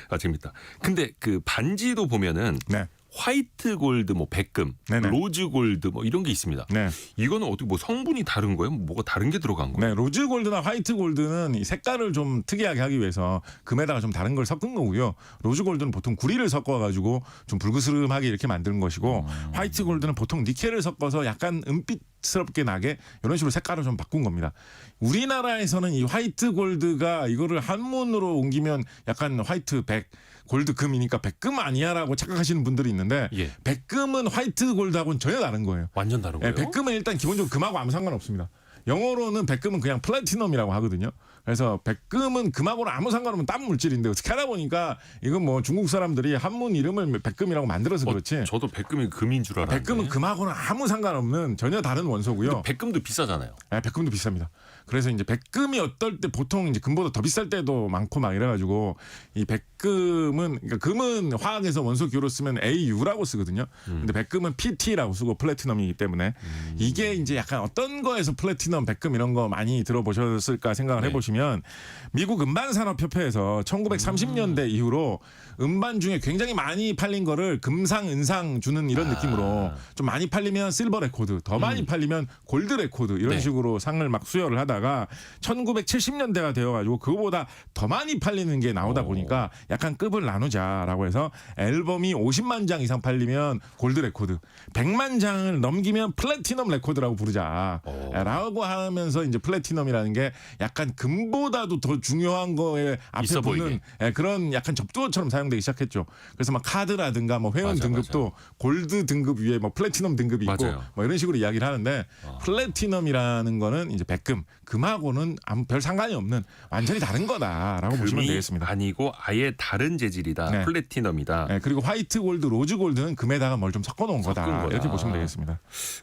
Speaker 2: 아 재밌다. 근데 그 반지도 보면은
Speaker 3: 네.
Speaker 2: 화이트 골드, 뭐 백금,
Speaker 3: 네네.
Speaker 2: 로즈 골드 뭐 이런 게 있습니다.
Speaker 3: 네.
Speaker 2: 이거는 어떻게 뭐 성분이 다른 거예요? 뭐가 다른 게 들어간 거예요?
Speaker 3: 네, 로즈 골드나 화이트 골드는 이 색깔을 좀 특이하게 하기 위해서 금에다가 좀 다른 걸 섞은 거고요. 로즈 골드는 보통 구리를 섞어가지고 좀 불그스름하게 이렇게 만드는 것이고 화이트 골드는 보통 니켈을 섞어서 약간 은빛스럽게 나게 이런 식으로 색깔을 좀 바꾼 겁니다. 우리나라에서는 이 화이트 골드가 이거를 한문으로 옮기면 약간 화이트 백 골드 금이니까 백금 아니야라고 착각하시는 분들이 있는데
Speaker 2: 예.
Speaker 3: 백금은 화이트 골드하고는 전혀 다른 거예요.
Speaker 2: 완전 다른 거예요?
Speaker 3: 백금은 일단 기본적으로 금하고 아무 상관없습니다. 영어로는 백금은 그냥 플래티넘이라고 하거든요. 그래서 백금은 금하고는 아무 상관없는 딴 물질인데 어떻게 하다 보니까 이건 뭐 중국 사람들이 한문 이름을 백금이라고 만들어서 그렇지.
Speaker 2: 저도 백금이 금인 줄 알았는데.
Speaker 3: 백금은 금하고는 아무 상관없는 전혀 다른 원소고요.
Speaker 2: 백금도 비싸잖아요.
Speaker 3: 네, 백금도 비쌉니다. 그래서 이제 백금이 어떨 때 보통 이제 금보다 더 비쌀 때도 많고 막 이래가지고 이 백금은 그러니까 금은 화학에서 원소 기호로 쓰면 AU라고 쓰거든요. 근데 백금은 PT라고 쓰고 플래티넘이기 때문에 이게 이제 약간 어떤 거에서 플래티넘, 백금 이런 거 많이 들어보셨을까 생각을
Speaker 2: 네.
Speaker 3: 해보시면 미국 음반산업협회에서 1930년대 이후로 음반 중에 굉장히 많이 팔린 거를 금상, 은상 주는 이런 느낌으로 좀 많이 팔리면 실버 레코드, 더 많이 팔리면 골드 레코드 이런
Speaker 2: 네.
Speaker 3: 식으로 상을 막 수여를 하다가 1970년대가 되어가지고 그거보다 더 많이 팔리는 게 나오다 보니까 약간 급을 나누자라고 해서 앨범이 50만 장 이상 팔리면 골드 레코드, 100만 장을 넘기면 플래티넘 레코드라고 부르자라고 하면서 이제 플래티넘이라는 게 약간 금보다도 더 중요한 거에 앞에
Speaker 2: 있어
Speaker 3: 붙는 그런 약간 접두어처럼 사용되기 시작했죠. 그래서 막 카드라든가 뭐 회원
Speaker 2: 맞아,
Speaker 3: 등급도 골드 등급 위에 뭐 플래티넘 등급이 있고
Speaker 2: 맞아요.
Speaker 3: 뭐 이런 식으로 이야기를 하는데 플래티넘이라는 거는 이제 백금, 금하고는 아무 별 상관이 없는 완전히 다른 거다라고 보시면
Speaker 2: 금이
Speaker 3: 되겠습니다.
Speaker 2: 아니고 아예 다른 재질이다.
Speaker 3: 네.
Speaker 2: 플래티넘이다.
Speaker 3: 네, 그리고 화이트 골드, 로즈 골드는 금에다가 뭘 좀 섞어 놓은 거다.
Speaker 2: 거다.
Speaker 3: 이렇게 보시면 되겠습니다.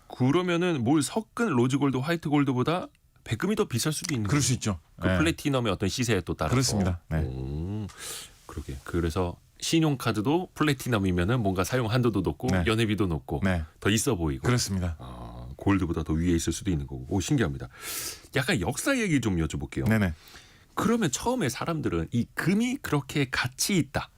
Speaker 2: 그러면은 뭘 섞은 로즈 골드, 화이트 골드보다 백금이 더 비쌀 수도 있는
Speaker 3: 그럴
Speaker 2: 거예요.
Speaker 3: 수 있죠.
Speaker 2: 그
Speaker 3: 네.
Speaker 2: 플래티넘의 어떤 시세에 또 따라서.
Speaker 3: 그렇습니다. 네.
Speaker 2: 그러게. 그래서 신용카드도 플래티넘이면은 뭔가 사용 한도도 높고
Speaker 3: 네.
Speaker 2: 연회비도 높고
Speaker 3: 네.
Speaker 2: 더 있어 보이고.
Speaker 3: 그렇습니다.
Speaker 2: 골드보다 더 위에 있을 수도 있는 거고. 오 신기합니다. 약간 역사 얘기 좀 여쭤볼게요.
Speaker 3: 네네.
Speaker 2: 그러면 처음에 사람들은 이 금이 그렇게 가치 있다.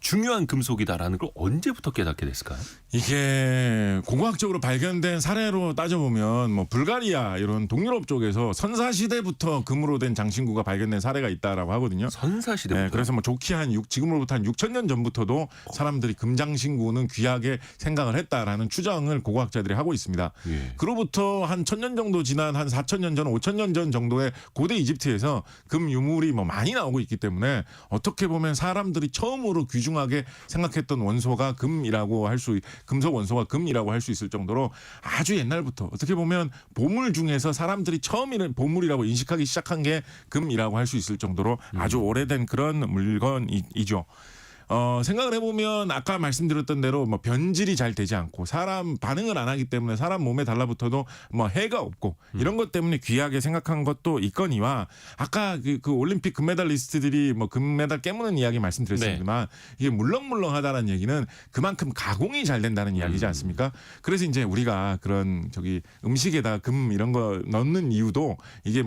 Speaker 2: 중요한 금속이다라는 걸 언제부터 깨닫게 됐을까요?
Speaker 3: 이게 공학적으로 발견된 사례로 따져보면 뭐 불가리아 이런 동유럽 쪽에서 선사 시대부터 금으로 된 장신구가 발견된 사례가 있다라고 하거든요.
Speaker 2: 선사 시대부터.
Speaker 3: 네, 그래서 뭐 좋게 지금으로부터 한 6,000년 전부터도 사람들이 금장신구는 귀하게 생각을 했다라는 추정을 고고학자들이 하고 있습니다.
Speaker 2: 예.
Speaker 3: 그로부터 한 1,000년 정도 지난 한 4,000년 전, 5,000년 전 정도의 고대 이집트에서 금 유물이 뭐 많이 나오고 있기 때문에 어떻게 보면 사람들이 처음으로 귀중하게 생각했던 원소가 금이라고 금속 원소가 금이라고 할 수 있을 정도로 아주 옛날부터 어떻게 보면 보물 중에서 사람들이 처음 보물이라고 인식하기 시작한 게 금이라고 할 수 있을 정도로 아주 오래된 그런 물건이죠. 생각을 해보면 아까 말씀드렸던 대로 뭐 변질이 잘 되지 않고 사람 반응을 안 하기 때문에 사람 몸에 달라붙어도 뭐 해가 없고 이런 것 때문에 귀하게 생각한 것도 있거니와 아까 그 올림픽 금메달리스트들이 뭐 금메달 깨무는 이야기 말씀드렸습니다만 이게 물렁물렁하다는 얘기는 그만큼 가공이 잘 된다는 이야기지 않습니까? 그래서 이제 우리가 그런 음식에다 금 이런 거 넣는 이유도 이게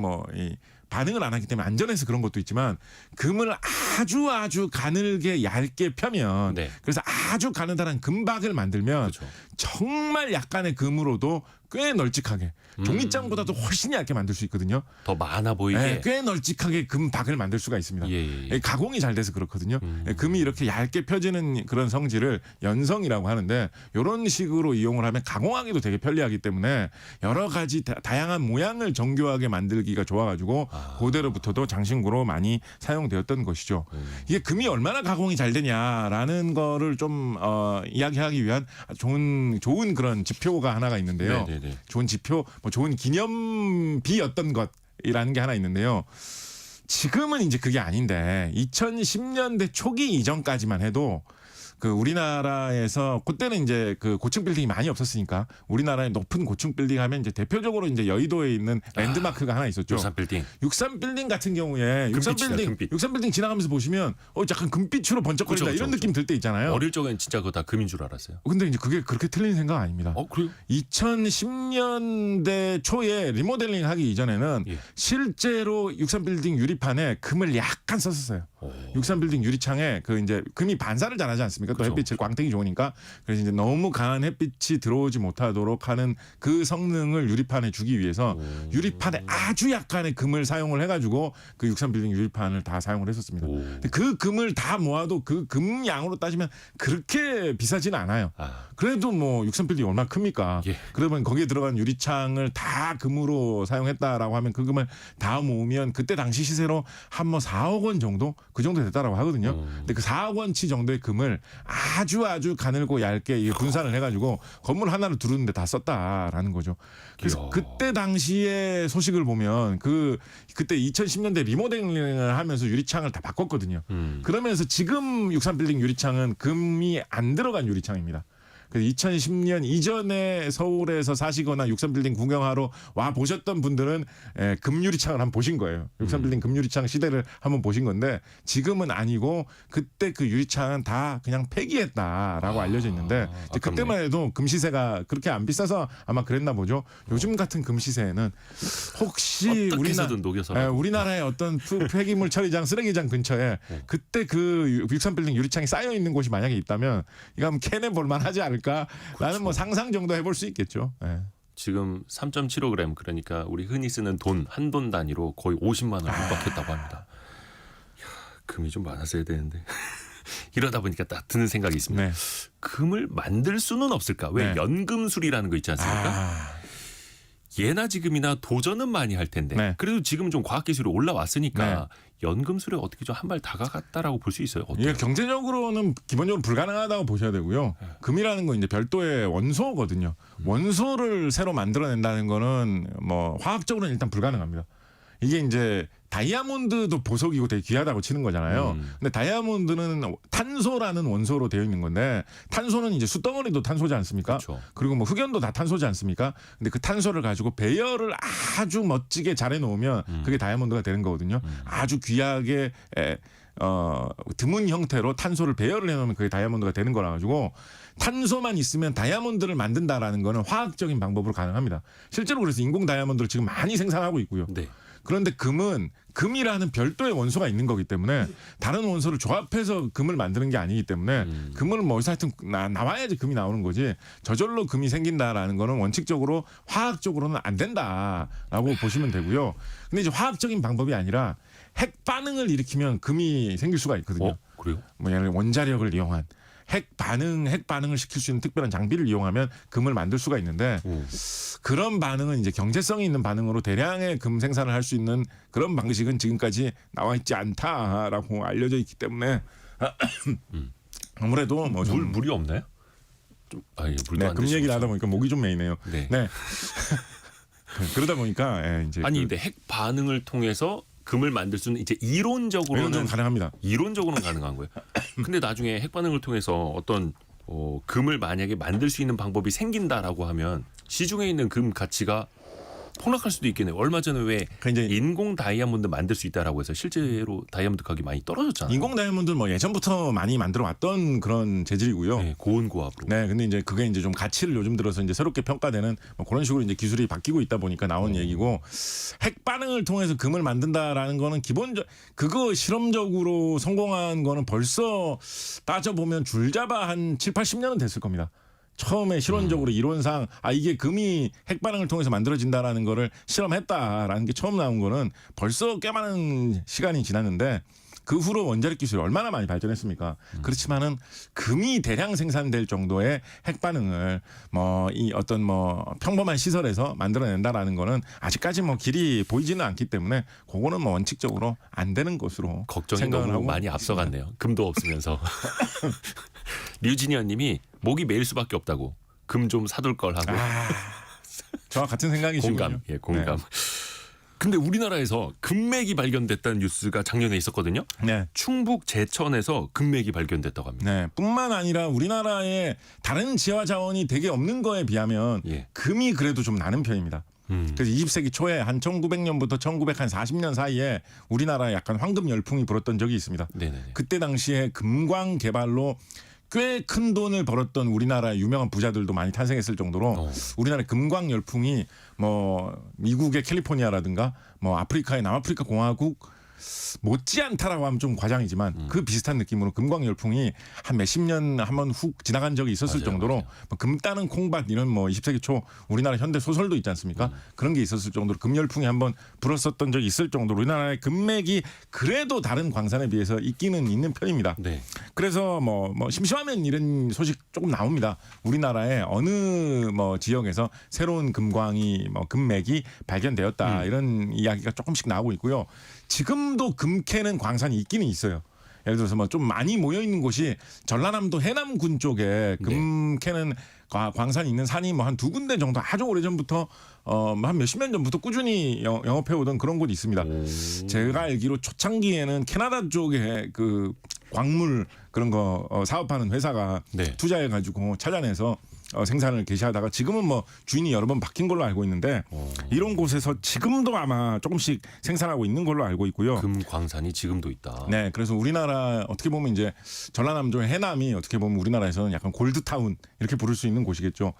Speaker 3: 반응을 안 하기 때문에 안전해서 그런 것도 있지만 금을 아주 가늘게 얇게 펴면
Speaker 2: 네.
Speaker 3: 그래서 아주 가느다란 금박을 만들면
Speaker 2: 그렇죠.
Speaker 3: 정말 약간의 금으로도 꽤 널찍하게 종이장보다도 훨씬 얇게 만들 수 있거든요.
Speaker 2: 더 많아 보이게.
Speaker 3: 네, 꽤 널찍하게 금박을 만들 수가 있습니다.
Speaker 2: 예.
Speaker 3: 가공이 잘 돼서 그렇거든요. 금이 이렇게 얇게 펴지는 그런 성질을 연성이라고 하는데 이런 식으로 이용을 하면 가공하기도 되게 편리하기 때문에 여러 가지 다양한 모양을 정교하게 만들기가 좋아가지고 고대로부터도 장신구로 많이 사용되었던 것이죠. 이게 금이 얼마나 가공이 잘 되냐라는 거를 좀 이야기하기 위한 좋은 그런 지표가 하나가 있는데요.
Speaker 2: 네네네.
Speaker 3: 좋은 지표, 좋은 기념비였던 것이라는 게 하나 있는데요. 지금은 이제 그게 아닌데 2010년대 초기 이전까지만 해도 그 우리나라에서 그때는 이제 그 고층 빌딩이 많이 없었으니까 우리나라의 높은 고층 빌딩 하면 이제 대표적으로 이제 여의도에 있는 랜드마크가 하나 있었죠.
Speaker 2: 63빌딩.
Speaker 3: 63빌딩 같은 경우에
Speaker 2: 금빛.
Speaker 3: 63빌딩 지나가면서 보시면 약간 금빛으로 번쩍거린다
Speaker 2: 그렇죠,
Speaker 3: 이런 느낌 들 때 있잖아요.
Speaker 2: 어릴 적엔 진짜 그거 다 금인 줄 알았어요.
Speaker 3: 근데 이제 그게 그렇게 틀린 생각 아닙니다.
Speaker 2: 그래요?
Speaker 3: 2010년대 초에 리모델링 하기 이전에는
Speaker 2: 예.
Speaker 3: 실제로 63빌딩 유리판에 금을 약간 썼었어요. 63빌딩 유리창에 이제 금이 반사를 잘하지 않습니까? 또
Speaker 2: 그렇죠.
Speaker 3: 햇빛을 광택이 좋으니까 그래서 이제 너무 강한 햇빛이 들어오지 못하도록 하는 그 성능을 유리판에 주기 위해서 유리판에 아주 약간의 금을 사용을 해가지고 그 63빌딩 유리판을 다 사용을 했었습니다. 근데 그 금을 다 모아도 그 금 양으로 따지면 그렇게 비싸지는 않아요. 그래도 63빌딩이 얼마나 큽니까?
Speaker 2: 예.
Speaker 3: 그러면 거기에 들어간 유리창을 다 금으로 사용했다라고 하면 그 금을 다 모으면 그때 당시 시세로 한 4억 원 정도 그 정도 됐다라고 하거든요. 근데 그 4억 원치 정도의 금을 아주 가늘고 얇게 분산을 해가지고 건물 하나를 두르는데 다 썼다라는 거죠. 그래서
Speaker 2: 이야.
Speaker 3: 그때 당시의 소식을 보면 그때 2010년대 리모델링을 하면서 유리창을 다 바꿨거든요. 그러면서 지금 63빌딩 유리창은 금이 안 들어간 유리창입니다. 2010년 이전에 서울에서 사시거나 63빌딩 구경하러 와 보셨던 분들은 금유리창을 한번 보신 거예요. 63빌딩 금유리창 시대를 한번 보신 건데 지금은 아니고 그때 그 유리창은 다 그냥 폐기했다라고 알려져 있는데 이제 그때만 해도 금 시세가 그렇게 안 비싸서 아마 그랬나 보죠. 요즘 같은 금 시세는 혹시 우리나라의 어떤 폐기물 처리장 쓰레기장 근처에 그때 그 63빌딩 유리창이 쌓여 있는 곳이 만약에 있다면 이거 한번 캐내 볼 만하지 않을까? 라는 상상 정도 해볼 수 있겠죠. 네.
Speaker 2: 지금 3.75g 그러니까 우리 흔히 쓰는 한 돈 단위로 거의 50만 원을 육박했다고 합니다. 이야, 금이 좀 많았어야 되는데 이러다 보니까 딱 드는 생각이 있습니다.
Speaker 3: 네.
Speaker 2: 금을 만들 수는 없을까? 왜
Speaker 3: 네.
Speaker 2: 연금술이라는 거 있지 않습니까? 예나 지금이나 도전은 많이 할 텐데
Speaker 3: 네.
Speaker 2: 그래도 지금 좀 과학기술이 올라왔으니까
Speaker 3: 네.
Speaker 2: 연금술에 어떻게 좀 한 발 다가갔다라고 볼 수 있어요. 어때요?
Speaker 3: 이게 경제적으로는 기본적으로 불가능하다고 보셔야 되고요. 금이라는 건 이제 별도의 원소거든요. 원소를 새로 만들어낸다는 거는 화학적으로는 일단 불가능합니다. 이게 이제 다이아몬드도 보석이고 되게 귀하다고 치는 거잖아요. 근데 다이아몬드는 탄소라는 원소로 되어 있는 건데 탄소는 이제 숯덩어리도 탄소지 않습니까?
Speaker 2: 그렇죠.
Speaker 3: 그리고 흑연도 다 탄소지 않습니까? 근데 그 탄소를 가지고 배열을 아주 멋지게 잘 해놓으면 그게 다이아몬드가 되는 거거든요. 아주 귀하게 드문 형태로 탄소를 배열을 해놓으면 그게 다이아몬드가 되는 거라 가지고 탄소만 있으면 다이아몬드를 만든다라는 거는 화학적인 방법으로 가능합니다. 실제로 그래서 인공 다이아몬드를 지금 많이 생산하고 있고요.
Speaker 2: 네.
Speaker 3: 그런데 금은 금이라는 별도의 원소가 있는 거기 때문에 다른 원소를 조합해서 금을 만드는 게 아니기 때문에 금을 뭐 하여튼 나와야지 금이 나오는 거지 저절로 금이 생긴다라는 거는 원칙적으로 화학적으로는 안 된다라고 보시면 되고요. 근데 이제 화학적인 방법이 아니라 핵 반응을 일으키면 금이 생길 수가 있거든요.
Speaker 2: 그래요?
Speaker 3: 뭐 예를 들어 원자력을 이용한 핵 반응을 시킬 수 있는 특별한 장비를 이용하면 금을 만들 수가 있는데 그런 반응은 이제 경제성이 있는 반응으로 대량의 금 생산을 할 수 있는 그런 방식은 지금까지 나와 있지 않다라고 알려져 있기 때문에 아무래도 뭐 좀
Speaker 2: 물이 없나요? 좀 예, 물도
Speaker 3: 네,
Speaker 2: 안
Speaker 3: 금
Speaker 2: 드시고
Speaker 3: 얘기를 하다 보니까 목이 좀 메이네요.
Speaker 2: 네.
Speaker 3: 네. 그러다 보니까 예, 이제
Speaker 2: 아니 근데 핵 반응을 통해서 금을 만들 수는 이제
Speaker 3: 이론적으로
Speaker 2: 이론적으로는
Speaker 3: 가능합니다.
Speaker 2: 가능한 거예요. 근데 나중에 핵 반응을 통해서 어떤 금을 만약에 만들 수 있는 방법이 생긴다라고 하면 시중에 있는 금 가치가 폭락할 수도 있겠네요. 얼마 전에 왜
Speaker 3: 그 이제
Speaker 2: 인공 다이아몬드 만들 수 있다라고 해서 실제로 다이아몬드 가격이 많이 떨어졌잖아요.
Speaker 3: 인공 다이아몬드 뭐 예전부터 많이 만들어 왔던 그런 재질이고요.
Speaker 2: 네, 고온 고압으로.
Speaker 3: 네, 근데 이제 그게 이제 좀 가치를 요즘 들어서 이제 새롭게 평가되는 뭐 그런 식으로 이제 기술이 바뀌고 있다 보니까 나온 얘기고 핵 반응을 통해서 금을 만든다라는 거는 그거 실험적으로 성공한 거는 벌써 따져 보면 줄잡아 한 7, 80년은 됐을 겁니다. 처음에 실론적으로 이론상 이게 금이 핵 반응을 통해서 만들어진다라는 거를 실험했다라는 게 처음 나온 거는 벌써 꽤 많은 시간이 지났는데 그 후로 원자력 기술이 얼마나 많이 발전했습니까? 그렇지만은 금이 대량 생산될 정도의 핵 반응을 뭐 이 어떤 뭐 평범한 시설에서 만들어낸다라는 거는 아직까지 뭐 길이 보이지는 않기 때문에 그거는 뭐 원칙적으로 안 되는 것으로
Speaker 2: 걱정이
Speaker 3: 생각을
Speaker 2: 너무
Speaker 3: 하고
Speaker 2: 많이 앞서갔네요. 금도 없으면서. 류진현님이 목이 메일 수밖에 없다고 금 좀 사둘 걸 하고
Speaker 3: 저와 같은 생각이시군요.
Speaker 2: 공감. 예, 공감. 근데 우리나라에서 금맥이 발견됐다는 뉴스가 작년에 있었거든요.
Speaker 3: 네.
Speaker 2: 충북 제천에서 금맥이 발견됐다고 합니다.
Speaker 3: 네, 뿐만 아니라 우리나라에 다른 지하 자원이 되게 없는 거에 비하면
Speaker 2: 예.
Speaker 3: 금이 그래도 좀 나는 편입니다. 그래서 20세기 초에 한 1900년부터 1940년 사이에 우리나라에 약간 황금 열풍이 불었던 적이 있습니다.
Speaker 2: 네네네.
Speaker 3: 그때 당시에 금광 개발로 꽤 큰 돈을 벌었던 우리나라의 유명한 부자들도 많이 탄생했을 정도로 우리나라 금광 열풍이 뭐 미국의 캘리포니아라든가 뭐 아프리카의 남아프리카 공화국 못지않다라고 하면 좀 과장이지만 그 비슷한 느낌으로 금광 열풍이 한 몇십 년 한번 훅 지나간 적이 있었을 정도로 뭐 금 따는 콩밭 이런 뭐 20세기 초 우리나라 현대 소설도 있지 않습니까? 그런 게 있었을 정도로 금 열풍이 한번 불었었던 적이 있을 정도로 우리나라의 금맥이 그래도 다른 광산에 비해서 있기는 있는 편입니다.
Speaker 2: 네.
Speaker 3: 그래서 뭐 심심하면 이런 소식 조금 나옵니다. 우리나라의 어느 뭐 지역에서 새로운 금광이 뭐 금맥이 발견되었다 이런 이야기가 조금씩 나오고 있고요. 지금도 금 캐는 광산이 있기는 있어요. 예를 들어서 뭐 좀 많이 모여 있는 곳이 전라남도 해남군 쪽에 금 캐는 광산이 있는 산이 뭐 한 두 군데 정도 아주 오래 전부터 한 몇십 년 전부터 꾸준히 영업해 오던 그런 곳이 있습니다. 제가 알기로 초창기에는 캐나다 쪽에 그 광물 그런 거 사업하는 회사가 투자해 가지고 찾아내서 생산을 개시하다가 지금은 뭐 주인이 여러 번 바뀐 걸로 알고 있는데 이런 곳에서 지금도 아마 조금씩 생산하고 있는 걸로 알고 있고요.
Speaker 2: 금 광산이 지금도 있다.
Speaker 3: 네, 그래서 우리나라 어떻게 보면 이제 전라남도 해남이 어떻게 보면 우리나라에서는 약간 골드타운 이렇게 부를 수 있는 곳이겠죠.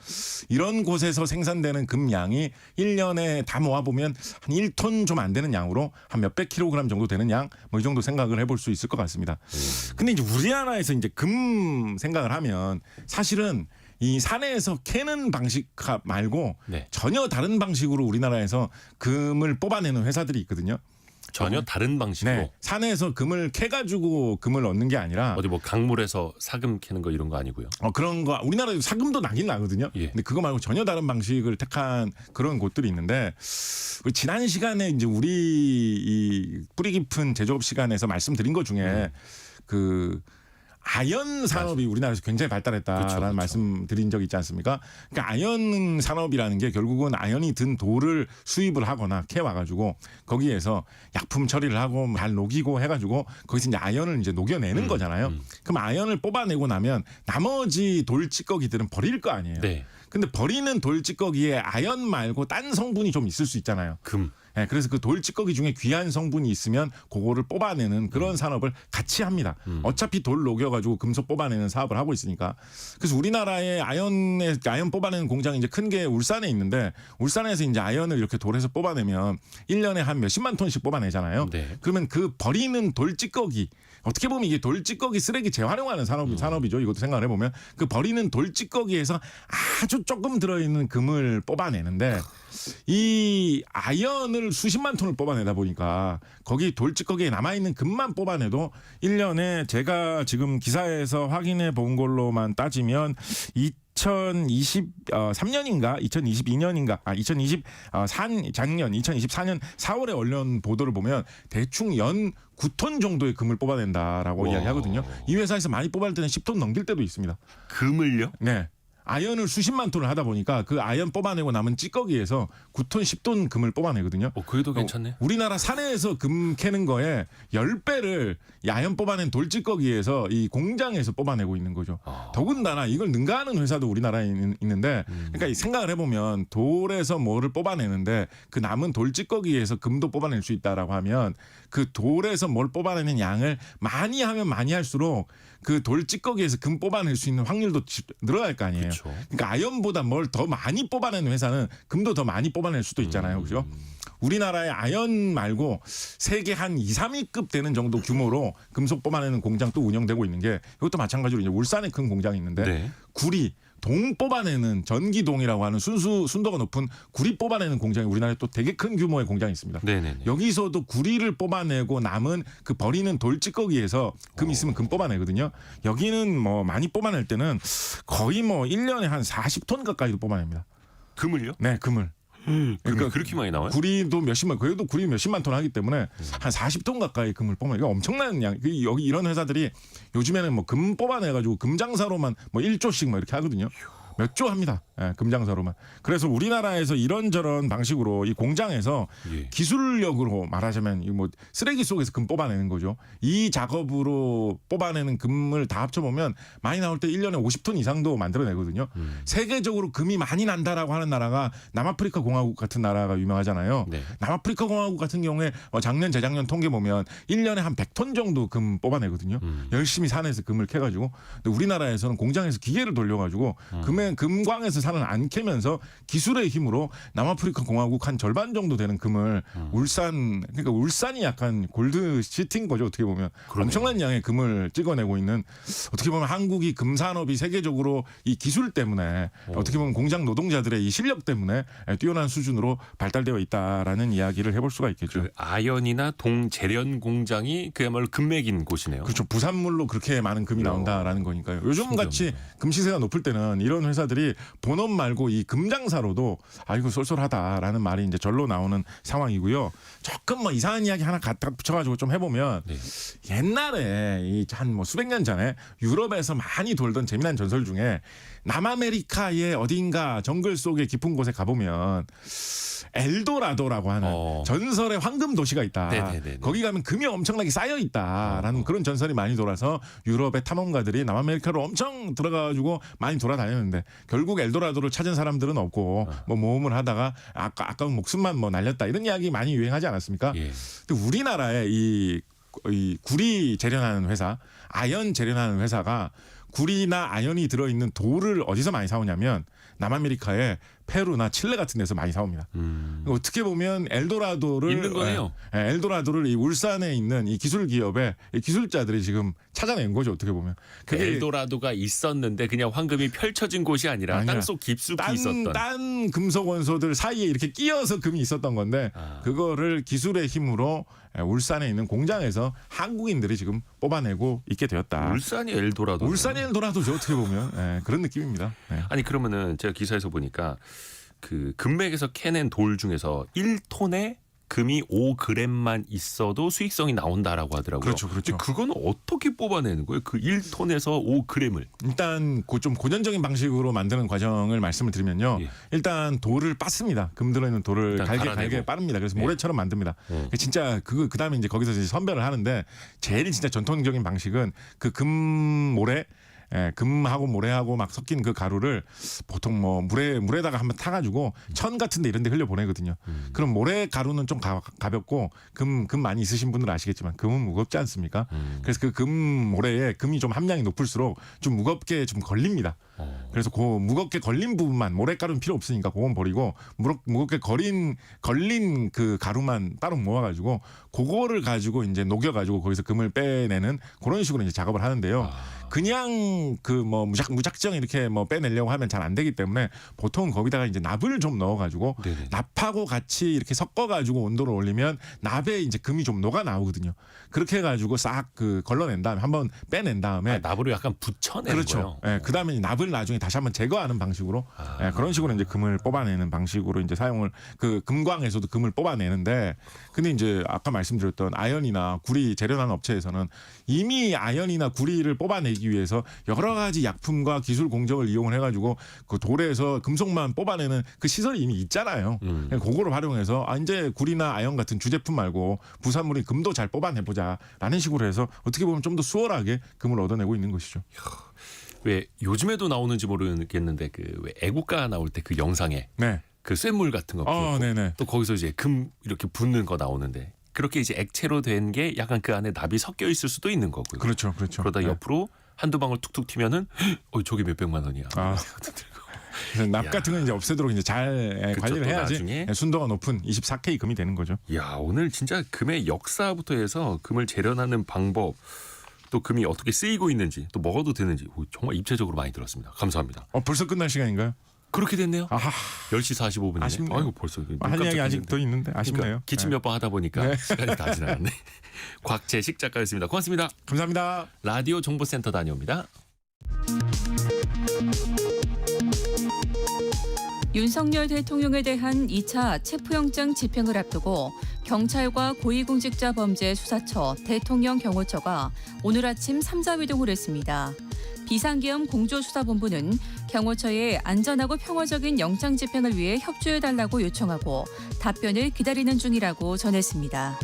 Speaker 3: 이런 곳에서 생산되는 금 양이 1년에 다 모아보면 한 1톤 좀 안 되는 양으로 한 몇백 킬로그램 정도 되는 양 뭐 이 정도 생각을 해볼 수 있을 것 같습니다. 근데 이제 우리나라에서 이제 금 생각을 하면 사실은 이 산에서 캐는 방식 말고 전혀 다른 방식으로 우리나라에서 금을 뽑아내는 회사들이 있거든요.
Speaker 2: 전혀 다른 방식으로.
Speaker 3: 네, 산에서 금을 캐가지고 금을 얻는 게 아니라
Speaker 2: 어디 뭐 강물에서 사금 캐는 거 이런 거 아니고요.
Speaker 3: 그런 거 우리나라에도 사금도 나긴 나거든요. 근데 그거 말고 전혀 다른 방식을 택한 그런 곳들이 있는데 지난 시간에 이제 우리 이 뿌리 깊은 제조업 시간에서 말씀드린 것 중에 그 아연 산업이 우리나라에서 굉장히 발달했다라는 말씀 드린 적 있지 않습니까? 그러니까 아연 산업이라는 게 결국은 아연이 든 돌을 수입을 하거나 캐와가지고 거기에서 약품 처리를 하고 잘 녹이고 해가지고 거기서 이제 아연을 이제 녹여내는 거잖아요. 그럼 아연을 뽑아내고 나면 나머지 돌 찌꺼기들은 버릴 거 아니에요. 근데 버리는 돌 찌꺼기에 아연 말고 딴 성분이 좀 있을 수 있잖아요.
Speaker 2: 금.
Speaker 3: 예, 그래서 그 돌 찌꺼기 중에 귀한 성분이 있으면 그거를 뽑아내는 그런 산업을 같이 합니다. 어차피 돌 녹여가지고 금속 뽑아내는 사업을 하고 있으니까. 그래서 우리나라의 아연 뽑아내는 공장이 이제 큰 게 울산에 있는데 울산에서 이제 아연을 이렇게 돌에서 뽑아내면 1년에 한 몇십만 톤씩 뽑아내잖아요.
Speaker 2: 네.
Speaker 3: 그러면 그 버리는 돌 찌꺼기 어떻게 보면 이게 돌 찌꺼기 쓰레기 재활용하는 산업이죠. 이것도 생각을 해보면 그 버리는 돌 찌꺼기에서 아주 조금 들어있는 금을 뽑아내는데 이 아연을 수십만 톤을 뽑아내다 보니까 거기 돌 찌꺼기에 남아있는 금만 뽑아내도 1년에 제가 지금 기사에서 확인해 본 걸로만 따지면 2023년인가 2022년인가 2024년 4월에 언론 보도를 보면 대충 연 9톤 정도의 금을 뽑아낸다라고
Speaker 2: 와.
Speaker 3: 이야기하거든요. 이 회사에서 많이 뽑아낼 때는 10톤 넘길 때도 있습니다.
Speaker 2: 금을요?
Speaker 3: 네. 아연을 수십만 톤을 하다 보니까 그 아연 뽑아내고 남은 찌꺼기에서 9톤, 10톤 금을 뽑아내거든요.
Speaker 2: 그래도 괜찮네.
Speaker 3: 우리나라 산에서 금 캐는 거에 10배를 아연 뽑아낸 돌 찌꺼기에서 이 공장에서 뽑아내고 있는 거죠. 더군다나 이걸 능가하는 회사도 우리나라에 있는데 그러니까 이 생각을 해보면 돌에서 뭐를 뽑아내는데 그 남은 돌 찌꺼기에서 금도 뽑아낼 수 있다라고 하면 그 돌에서 뭘 뽑아내는 양을 많이 하면 많이 할수록 그 돌 찌꺼기에서 금 뽑아낼 수 있는 확률도 늘어날 거 아니에요.
Speaker 2: 그렇죠.
Speaker 3: 그러니까 아연보다 뭘 더 많이 뽑아내는 회사는 금도 더 많이 뽑아낼 수도 있잖아요. 그죠? 우리나라의 아연 말고 세계 한 2, 3위급 되는 정도 규모로 금속 뽑아내는 공장 또 운영되고 있는 게 이것도 마찬가지로 이제 울산에 큰 공장이 있는데
Speaker 2: 네.
Speaker 3: 구리 동 뽑아내는 전기동이라고 하는 순도가 높은 구리 뽑아내는 공장이 우리나라에 또 되게 큰 규모의 공장이 있습니다.
Speaker 2: 네네네.
Speaker 3: 여기서도 구리를 뽑아내고 남은 그 버리는 돌 찌꺼기에서 금 있으면 금 뽑아내거든요. 여기는 뭐 많이 뽑아낼 때는 거의 뭐 1년에 한 40톤 가까이도 뽑아냅니다.
Speaker 2: 금을요?
Speaker 3: 네, 금을.
Speaker 2: 그러니까 그렇게 많이 나와요?
Speaker 3: 구리도 몇십만, 그래도 구리 몇십만 톤 하기 때문에 한 40톤 가까이 금을 뽑아내요. 이거 엄청난 양. 여기 이런 회사들이 요즘에는 뭐 금 뽑아내가지고 금 장사로만 뭐 1조씩 뭐 이렇게 하거든요. 몇 조 합니다. 예, 금장사로만. 그래서 우리나라에서 이런저런 방식으로 이 공장에서
Speaker 2: 예.
Speaker 3: 기술력으로 말하자면 이 뭐 쓰레기 속에서 금 뽑아내는 거죠. 이 작업으로 뽑아내는 금을 다 합쳐보면 많이 나올 때 1년에 50톤 이상도 만들어내거든요. 세계적으로 금이 많이 난다라고 하는 나라가 남아프리카 공화국 같은 나라가 유명하잖아요.
Speaker 2: 네.
Speaker 3: 남아프리카 공화국 같은 경우에 작년 재작년 통계 보면 1년에 한 100톤 정도 금 뽑아내거든요. 열심히 산에서 금을 캐가지고. 근데 우리나라에서는 공장에서 기계를 돌려가지고 금광에서 산을 안 캐면서 기술의 힘으로 남아프리카 공화국 한 절반 정도 되는 금을 그러니까 울산이 약간 골드 시티인 거죠. 어떻게 보면
Speaker 2: 그러네요.
Speaker 3: 엄청난 양의 금을 찍어내고 있는 어떻게 보면 한국이 금 산업이 세계적으로 이 기술 때문에 어떻게 보면 공장 노동자들의 이 실력 때문에 뛰어난 수준으로 발달되어 있다라는 이야기를 해볼 수가 있겠죠.
Speaker 2: 그 아연이나 동재련 공장이 그야말로 금맥인 곳이네요.
Speaker 3: 그렇죠. 부산물로 그렇게 많은 금이 나온다라는 거니까요. 요즘 같이 금 시세가 높을 때는 이런 회사들이 본업 말고 이 금장사로도 이거 쏠쏠하다라는 말이 이제 절로 나오는 상황이고요. 조금 뭐 이상한 이야기 하나 갖다 붙여가지고 좀 해보면
Speaker 2: 네.
Speaker 3: 옛날에 한 뭐 수백 년 전에 유럽에서 많이 돌던 재미난 전설 중에 남아메리카의 어딘가 정글 속의 깊은 곳에 가보면 엘도라도라고 하는 전설의 황금 도시가 있다.
Speaker 2: 네네네네.
Speaker 3: 거기 가면 금이 엄청나게 쌓여 있다라는 그런 전설이 많이 돌아서 유럽의 탐험가들이 남아메리카로 엄청 들어가가지고 많이 돌아다녔는데 결국 엘도라도를 찾은 사람들은 없고 뭐 모험을 하다가 아까운 목숨만 뭐 날렸다 이런 이야기 많이 유행하지 않았습니까?
Speaker 2: 예.
Speaker 3: 근데 우리나라의 이 구리 재련하는 회사, 아연 재련하는 회사가 구리나 아연이 들어있는 돌을 어디서 많이 사오냐면 남아메리카의 페루나 칠레 같은 데서 많이 사옵니다. 어떻게 보면 엘도라도를
Speaker 2: 있는 거네요.
Speaker 3: 엘도라도를 이 울산에 있는 이 기술 기업의 이 기술자들이 지금 찾아낸 거죠. 어떻게 보면 그게
Speaker 2: 엘도라도가 있었는데 그냥 황금이 펼쳐진 곳이 아니라 땅속 깊숙이 있었던.
Speaker 3: 딴 금속 원소들 사이에 이렇게 끼어서 금이 있었던 건데 그거를 기술의 힘으로 울산에 있는 공장에서 한국인들이 지금 뽑아내고 있게 되었다.
Speaker 2: 울산이 엘도라도.
Speaker 3: 울산이 엘도라도죠. 어떻게 보면 그런 느낌입니다. 네.
Speaker 2: 아니 그러면은 제가 기사에서 보니까 그 금맥에서 캐낸 돌 중에서 1톤에 금이 5g만 있어도 수익성이 나온다라고 하더라고요.
Speaker 3: 그렇죠, 그렇죠.
Speaker 2: 근데 그건 어떻게 뽑아내는 거예요? 그 1톤에서 5g을.
Speaker 3: 일단 좀 고전적인 방식으로 만드는 과정을 말씀을 드리면요.
Speaker 2: 예.
Speaker 3: 일단 돌을 빻습니다. 금 들어있는 돌을
Speaker 2: 일단
Speaker 3: 갈게
Speaker 2: 갈아내고.
Speaker 3: 빠릅니다. 그래서
Speaker 2: 예.
Speaker 3: 모래처럼 만듭니다. 진짜 그다음에 이제 거기서 이제 선별을 하는데 제일 진짜 전통적인 방식은 그 금 모래 금하고 모래하고 막 섞인 그 가루를 보통 뭐 물에다가 한번 타가지고 천 같은데 이런데 흘려 보내거든요. 그럼 모래 가루는 좀 가볍고 금 많이 있으신 분들은 아시겠지만 금은 무겁지 않습니까? 그래서 그 금 모래에 금이 좀 함량이 높을수록 좀 무겁게 좀 걸립니다. 그래서 그 무겁게 걸린 부분만 모래가루는 필요 없으니까 그건 버리고 무겁게 걸린 그 가루만 따로 모아가지고 그거를 가지고 이제 녹여가지고 거기서 금을 빼내는 그런 식으로 이제 작업을 하는데요. 그냥 그 뭐 무작정 이렇게 뭐 빼내려고 하면 잘 안 되기 때문에 보통 거기다가 이제 납을 좀 넣어가지고
Speaker 2: 네네.
Speaker 3: 납하고 같이 이렇게 섞어가지고 온도를 올리면 납에 이제 금이 좀 녹아 나오거든요. 그렇게 해가지고 싹 그 걸러낸 다음에 한번 빼낸 다음에
Speaker 2: 납으로 약간 붙여내는
Speaker 3: 그렇죠.
Speaker 2: 거예요.
Speaker 3: 그 다음에 납을 나중에 다시 한번 제거하는 방식으로 그런 식으로 이제 금을 뽑아내는 방식으로 이제 사용을 그 금광에서도 금을 뽑아내는데 근데 이제 아까 말씀드렸던 아연이나 구리 재련하는 업체에서는 이미 아연이나 구리를 뽑아내기 위해서 여러 가지 약품과 기술 공정을 이용을 해가지고 그 돌에서 금속만 뽑아내는 그 시설이 이미 있잖아요. 그거를 활용해서 이제 구리나 아연 같은 주제품 말고 부산물인 금도 잘 뽑아내보자라는 식으로 해서 어떻게 보면 좀 더 수월하게 금을 얻어내고 있는 것이죠.
Speaker 2: 왜 요즘에도 나오는지 모르겠는데 그 왜 애국가 나올 때 그 영상에
Speaker 3: 네.
Speaker 2: 그 쇳물 같은 거
Speaker 3: 네네.
Speaker 2: 또 거기서 이제 금 이렇게 붓는 거 나오는데 그렇게 이제 액체로 된 게 약간 그 안에 납이 섞여 있을 수도 있는 거고요.
Speaker 3: 그렇죠.
Speaker 2: 그러다
Speaker 3: 네.
Speaker 2: 옆으로 한두 방울 툭툭 튀면은 저게 몇백만 원이야.
Speaker 3: 그래서 납 같은 건 이제 없애도록 이제 잘
Speaker 2: 그쵸,
Speaker 3: 관리를
Speaker 2: 또
Speaker 3: 해야지
Speaker 2: 나중에.
Speaker 3: 순도가 높은 24K 금이 되는 거죠.
Speaker 2: 야, 오늘 진짜 금의 역사부터 해서 금을 재련하는 방법 또 금이 어떻게 쓰이고 있는지 또 먹어도 되는지 정말 입체적으로 많이 들었습니다. 감사합니다.
Speaker 3: 벌써 끝날 시간인가요?
Speaker 2: 그렇게 됐네요.
Speaker 3: 아하,
Speaker 2: 10시 45분이네.
Speaker 3: 아쉽네요.
Speaker 2: 아이고 벌써
Speaker 3: 할 이야기 아직 더 있는데 아쉽네요.
Speaker 2: 그러니까 기침 몇 번 하다 보니까 시간이 다 지나갔네. 곽재식 작가였습니다. 고맙습니다.
Speaker 3: 감사합니다.
Speaker 2: 라디오 정보센터 다녀옵니다.
Speaker 1: 윤석열 대통령에 대한 2차 체포영장 집행을 앞두고 경찰과 고위공직자범죄수사처 대통령 경호처가 오늘 아침 3자 회동을 했습니다. 비상계엄 공조수사본부는 경호처에 안전하고 평화적인 영장 집행을 위해 협조해달라고 요청하고 답변을 기다리는 중이라고 전했습니다.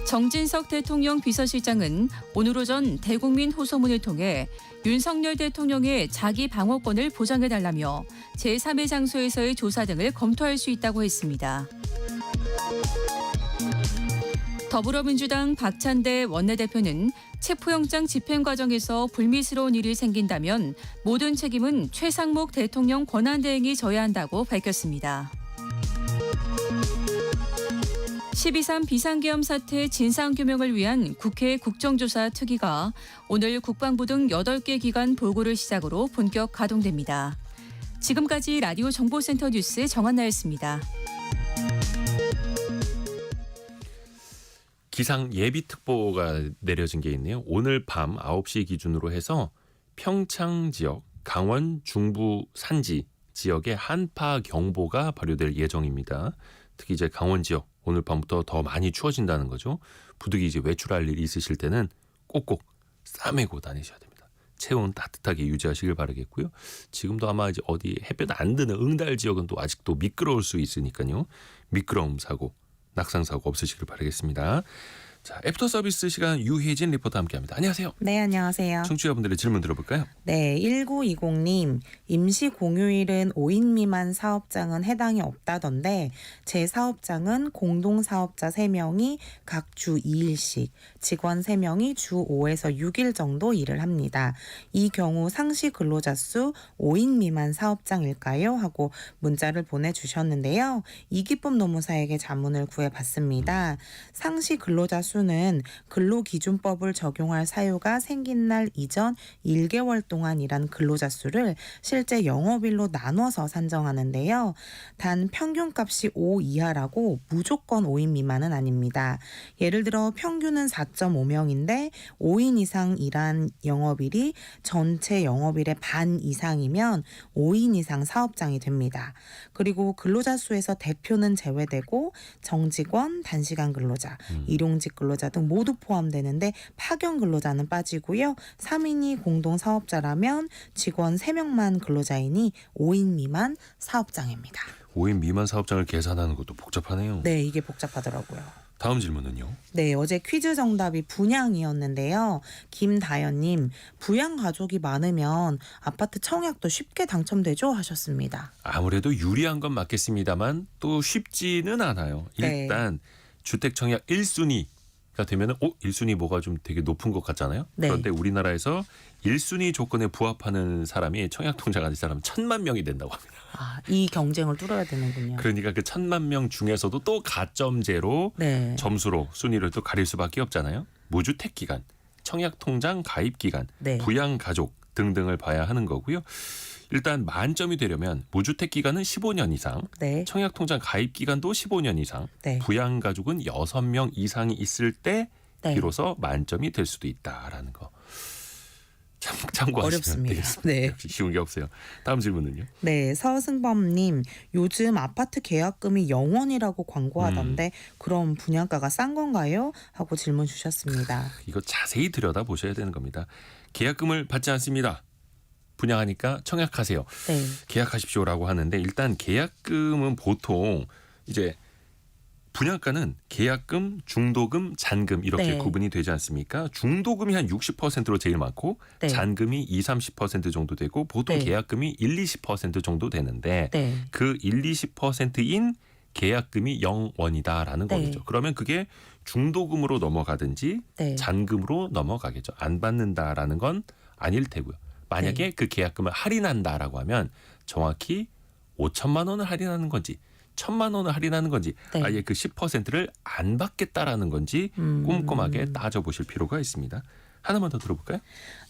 Speaker 1: 정진석 대통령 비서실장은 오늘 오전 대국민 호소문을 통해 윤석열 대통령의 자기 방어권을 보장해달라며 제3의 장소에서의 조사 등을 검토할 수 있다고 했습니다. 더불어민주당 박찬대 원내대표는 체포영장 집행 과정에서 불미스러운 일이 생긴다면 모든 책임은 최상목 대통령 권한대행이 져야 한다고 밝혔습니다. 12.3 비상계엄 사태 진상규명을 위한 국회 국정조사 특위가 오늘 국방부 등 8개 기관 보고를 시작으로 본격 가동됩니다. 지금까지 라디오 정보센터 뉴스 정한나였습니다.
Speaker 2: 기상 예비특보가 내려진 게 있네요. 오늘 밤 9시 기준으로 해서 평창 지역, 강원 중부 산지 지역에 한파 경보가 발효될 예정입니다. 특히 이제 강원 지역 오늘 밤부터 더 많이 추워진다는 거죠. 부득이 이제 외출할 일이 있으실 때는 꼭꼭 싸매고 다니셔야 됩니다. 체온 따뜻하게 유지하시길 바라겠고요. 지금도 아마 이제 어디 햇볕 안 드는 응달 지역은 또 아직도 미끄러울 수 있으니까요. 미끄러움 사고, 낙상 사고 없으시길 바라겠습니다. 자, 애프터 서비스 시간 유혜진 리포터 함께합니다. 안녕하세요.
Speaker 4: 네, 안녕하세요.
Speaker 2: 청취자분들의 질문 들어볼까요?
Speaker 4: 네, 1920님. 임시 공휴일은 5인 미만 사업장은 해당이 없다던데 제 사업장은 공동사업자 3명이 각 주 2일씩, 직원 3명이 주 5에서 6일 정도 일을 합니다. 이 경우 상시 근로자 수 5인 미만 사업장일까요? 하고 문자를 보내주셨는데요. 이기쁨 노무사에게 자문을 구해봤습니다. 상시 근로자 수는 근로기준법을 적용할 사유가 생긴 날 이전 1개월 동안 일한 근로자 수를 실제 영업일로 나눠서 산정하는데요. 단 평균값이 5 이하라고 무조건 5인 미만은 아닙니다. 예를 들어 평균은 4.5명인데 5인 이상 일한 영업일이 전체 영업일의 반 이상이면 5인 이상 사업장이 됩니다. 그리고 근로자 수에서 대표는 제외되고 정직원, 단시간 근로자, 일용직 근로자 등 모두 포함되는데 파견 근로자는 빠지고요. 3인이 공동사업자라면 직원 3명만 근로자이니 5인 미만 사업장입니다.
Speaker 2: 5인 미만 사업장을 계산하는 것도 복잡하네요.
Speaker 4: 네, 이게 복잡하더라고요.
Speaker 2: 다음 질문은요.
Speaker 4: 네, 어제 퀴즈 정답이 분양이었는데요. 김다연님, 부양 가족이 많으면 아파트 청약도 쉽게 당첨되죠? 하셨습니다.
Speaker 2: 아무래도 유리한 건 맞겠습니다만 또 쉽지는 않아요.
Speaker 4: 네.
Speaker 2: 일단 주택 청약 1순위가 되면은 1순위 뭐가 좀 되게 높은 것 같잖아요.
Speaker 4: 네.
Speaker 2: 그런데 우리나라에서 1순위 조건에 부합하는 사람이 청약 통장 가진 사람은 1,000만 명이 된다고 합니다.
Speaker 4: 아, 이 경쟁을 뚫어야 되는군요.
Speaker 2: 그러니까 그 1,000만 명 중에서도 또 가점제로
Speaker 4: 네.
Speaker 2: 점수로 순위를 또 가릴 수밖에 없잖아요. 무주택 기간, 청약 통장 가입 기간,
Speaker 4: 네.
Speaker 2: 부양 가족 등등을 봐야 하는 거고요. 일단 만점이 되려면 무주택 기간은 15년 이상,
Speaker 4: 네.
Speaker 2: 청약 통장 가입 기간도 15년 이상,
Speaker 4: 네.
Speaker 2: 부양 가족은 6명 이상이 있을 때
Speaker 4: 네.
Speaker 2: 비로소 만점이 될 수도 있다라는 거. 참고하시면
Speaker 4: 어렵습니다.
Speaker 2: 되겠습니다.
Speaker 4: 네.
Speaker 2: 역시 쉬운 게 없어요. 다음 질문은요.
Speaker 4: 네, 서승범님, 요즘 아파트 계약금이 0원이라고 광고하던데 그럼 분양가가 싼 건가요? 하고 질문 주셨습니다.
Speaker 2: 이거 자세히 들여다 보셔야 되는 겁니다. 계약금을 받지 않습니다. 분양하니까 청약하세요.
Speaker 4: 네,
Speaker 2: 계약하십시오라고 하는데 일단 계약금은 보통 이제 분양가는 계약금, 중도금, 잔금 이렇게
Speaker 4: 네.
Speaker 2: 구분이 되지 않습니까? 중도금이 한 60%로 제일 많고
Speaker 4: 네.
Speaker 2: 잔금이 20-30% 정도 되고 보통
Speaker 4: 네.
Speaker 2: 계약금이 1-20% 정도 되는데
Speaker 4: 네,
Speaker 2: 그 1-20%인 계약금이 0원이다라는
Speaker 4: 네.
Speaker 2: 거겠죠. 그러면 그게 중도금으로 넘어가든지
Speaker 4: 네.
Speaker 2: 잔금으로 넘어가겠죠. 안 받는다라는 건 아닐 테고요. 만약에
Speaker 4: 네.
Speaker 2: 그 계약금을 할인한다라고 하면 정확히 5천만 원을 할인하는 건지 1,000만 원을 할인하는 건지
Speaker 4: 네.
Speaker 2: 아예 그 10%를 안 받겠다라는 건지 꼼꼼하게 따져보실 필요가 있습니다. 하나만 더 들어볼까요?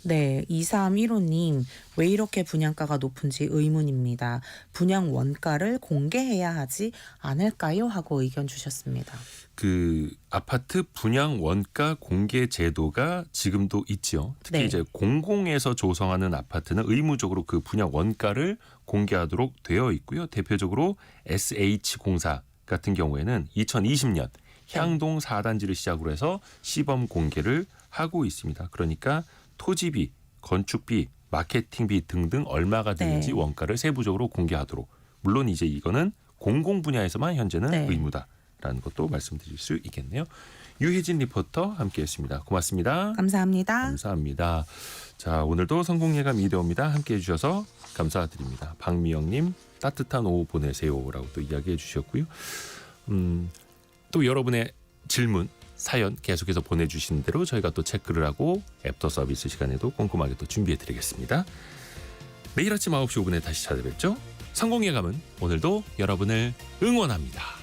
Speaker 4: 네, 2315님, 왜 이렇게 분양가가 높은지 의문입니다. 분양 원가를 공개해야 하지 않을까요? 하고 의견 주셨습니다.
Speaker 2: 그 아파트 분양 원가 공개 제도가 지금도 있지요. 특히
Speaker 4: 네.
Speaker 2: 이제 공공에서 조성하는 아파트는 의무적으로 그 분양 원가를 공개하도록 되어 있고요. 대표적으로 SH공사 같은 경우에는 2020년 향동 4단지를 시작으로 해서 시범 공개를 하고 있습니다. 그러니까 토지비, 건축비, 마케팅비 등등 얼마가 드는지
Speaker 4: 네.
Speaker 2: 원가를 세부적으로 공개하도록. 물론 이제 이거는 공공 분야에서만 현재는
Speaker 4: 네.
Speaker 2: 의무다라는 것도 말씀드릴 수 있겠네요. 유혜진 리포터 함께했습니다. 고맙습니다.
Speaker 4: 감사합니다.
Speaker 2: 감사합니다. 자, 오늘도 성공예감 이대호입니다. 함께해 주셔서 감사드립니다. 박미영님 따뜻한 오후 보내세요라고 또 이야기해 주셨고요. 또 여러분의 질문, 사연 계속해서 보내주신 대로 저희가 또 체크를 하고 애프터 서비스 시간에도 꼼꼼하게 또 준비해 드리겠습니다. 내일 아침 9시 5분에 다시 찾아뵙죠. 성공예감은 오늘도 여러분을 응원합니다.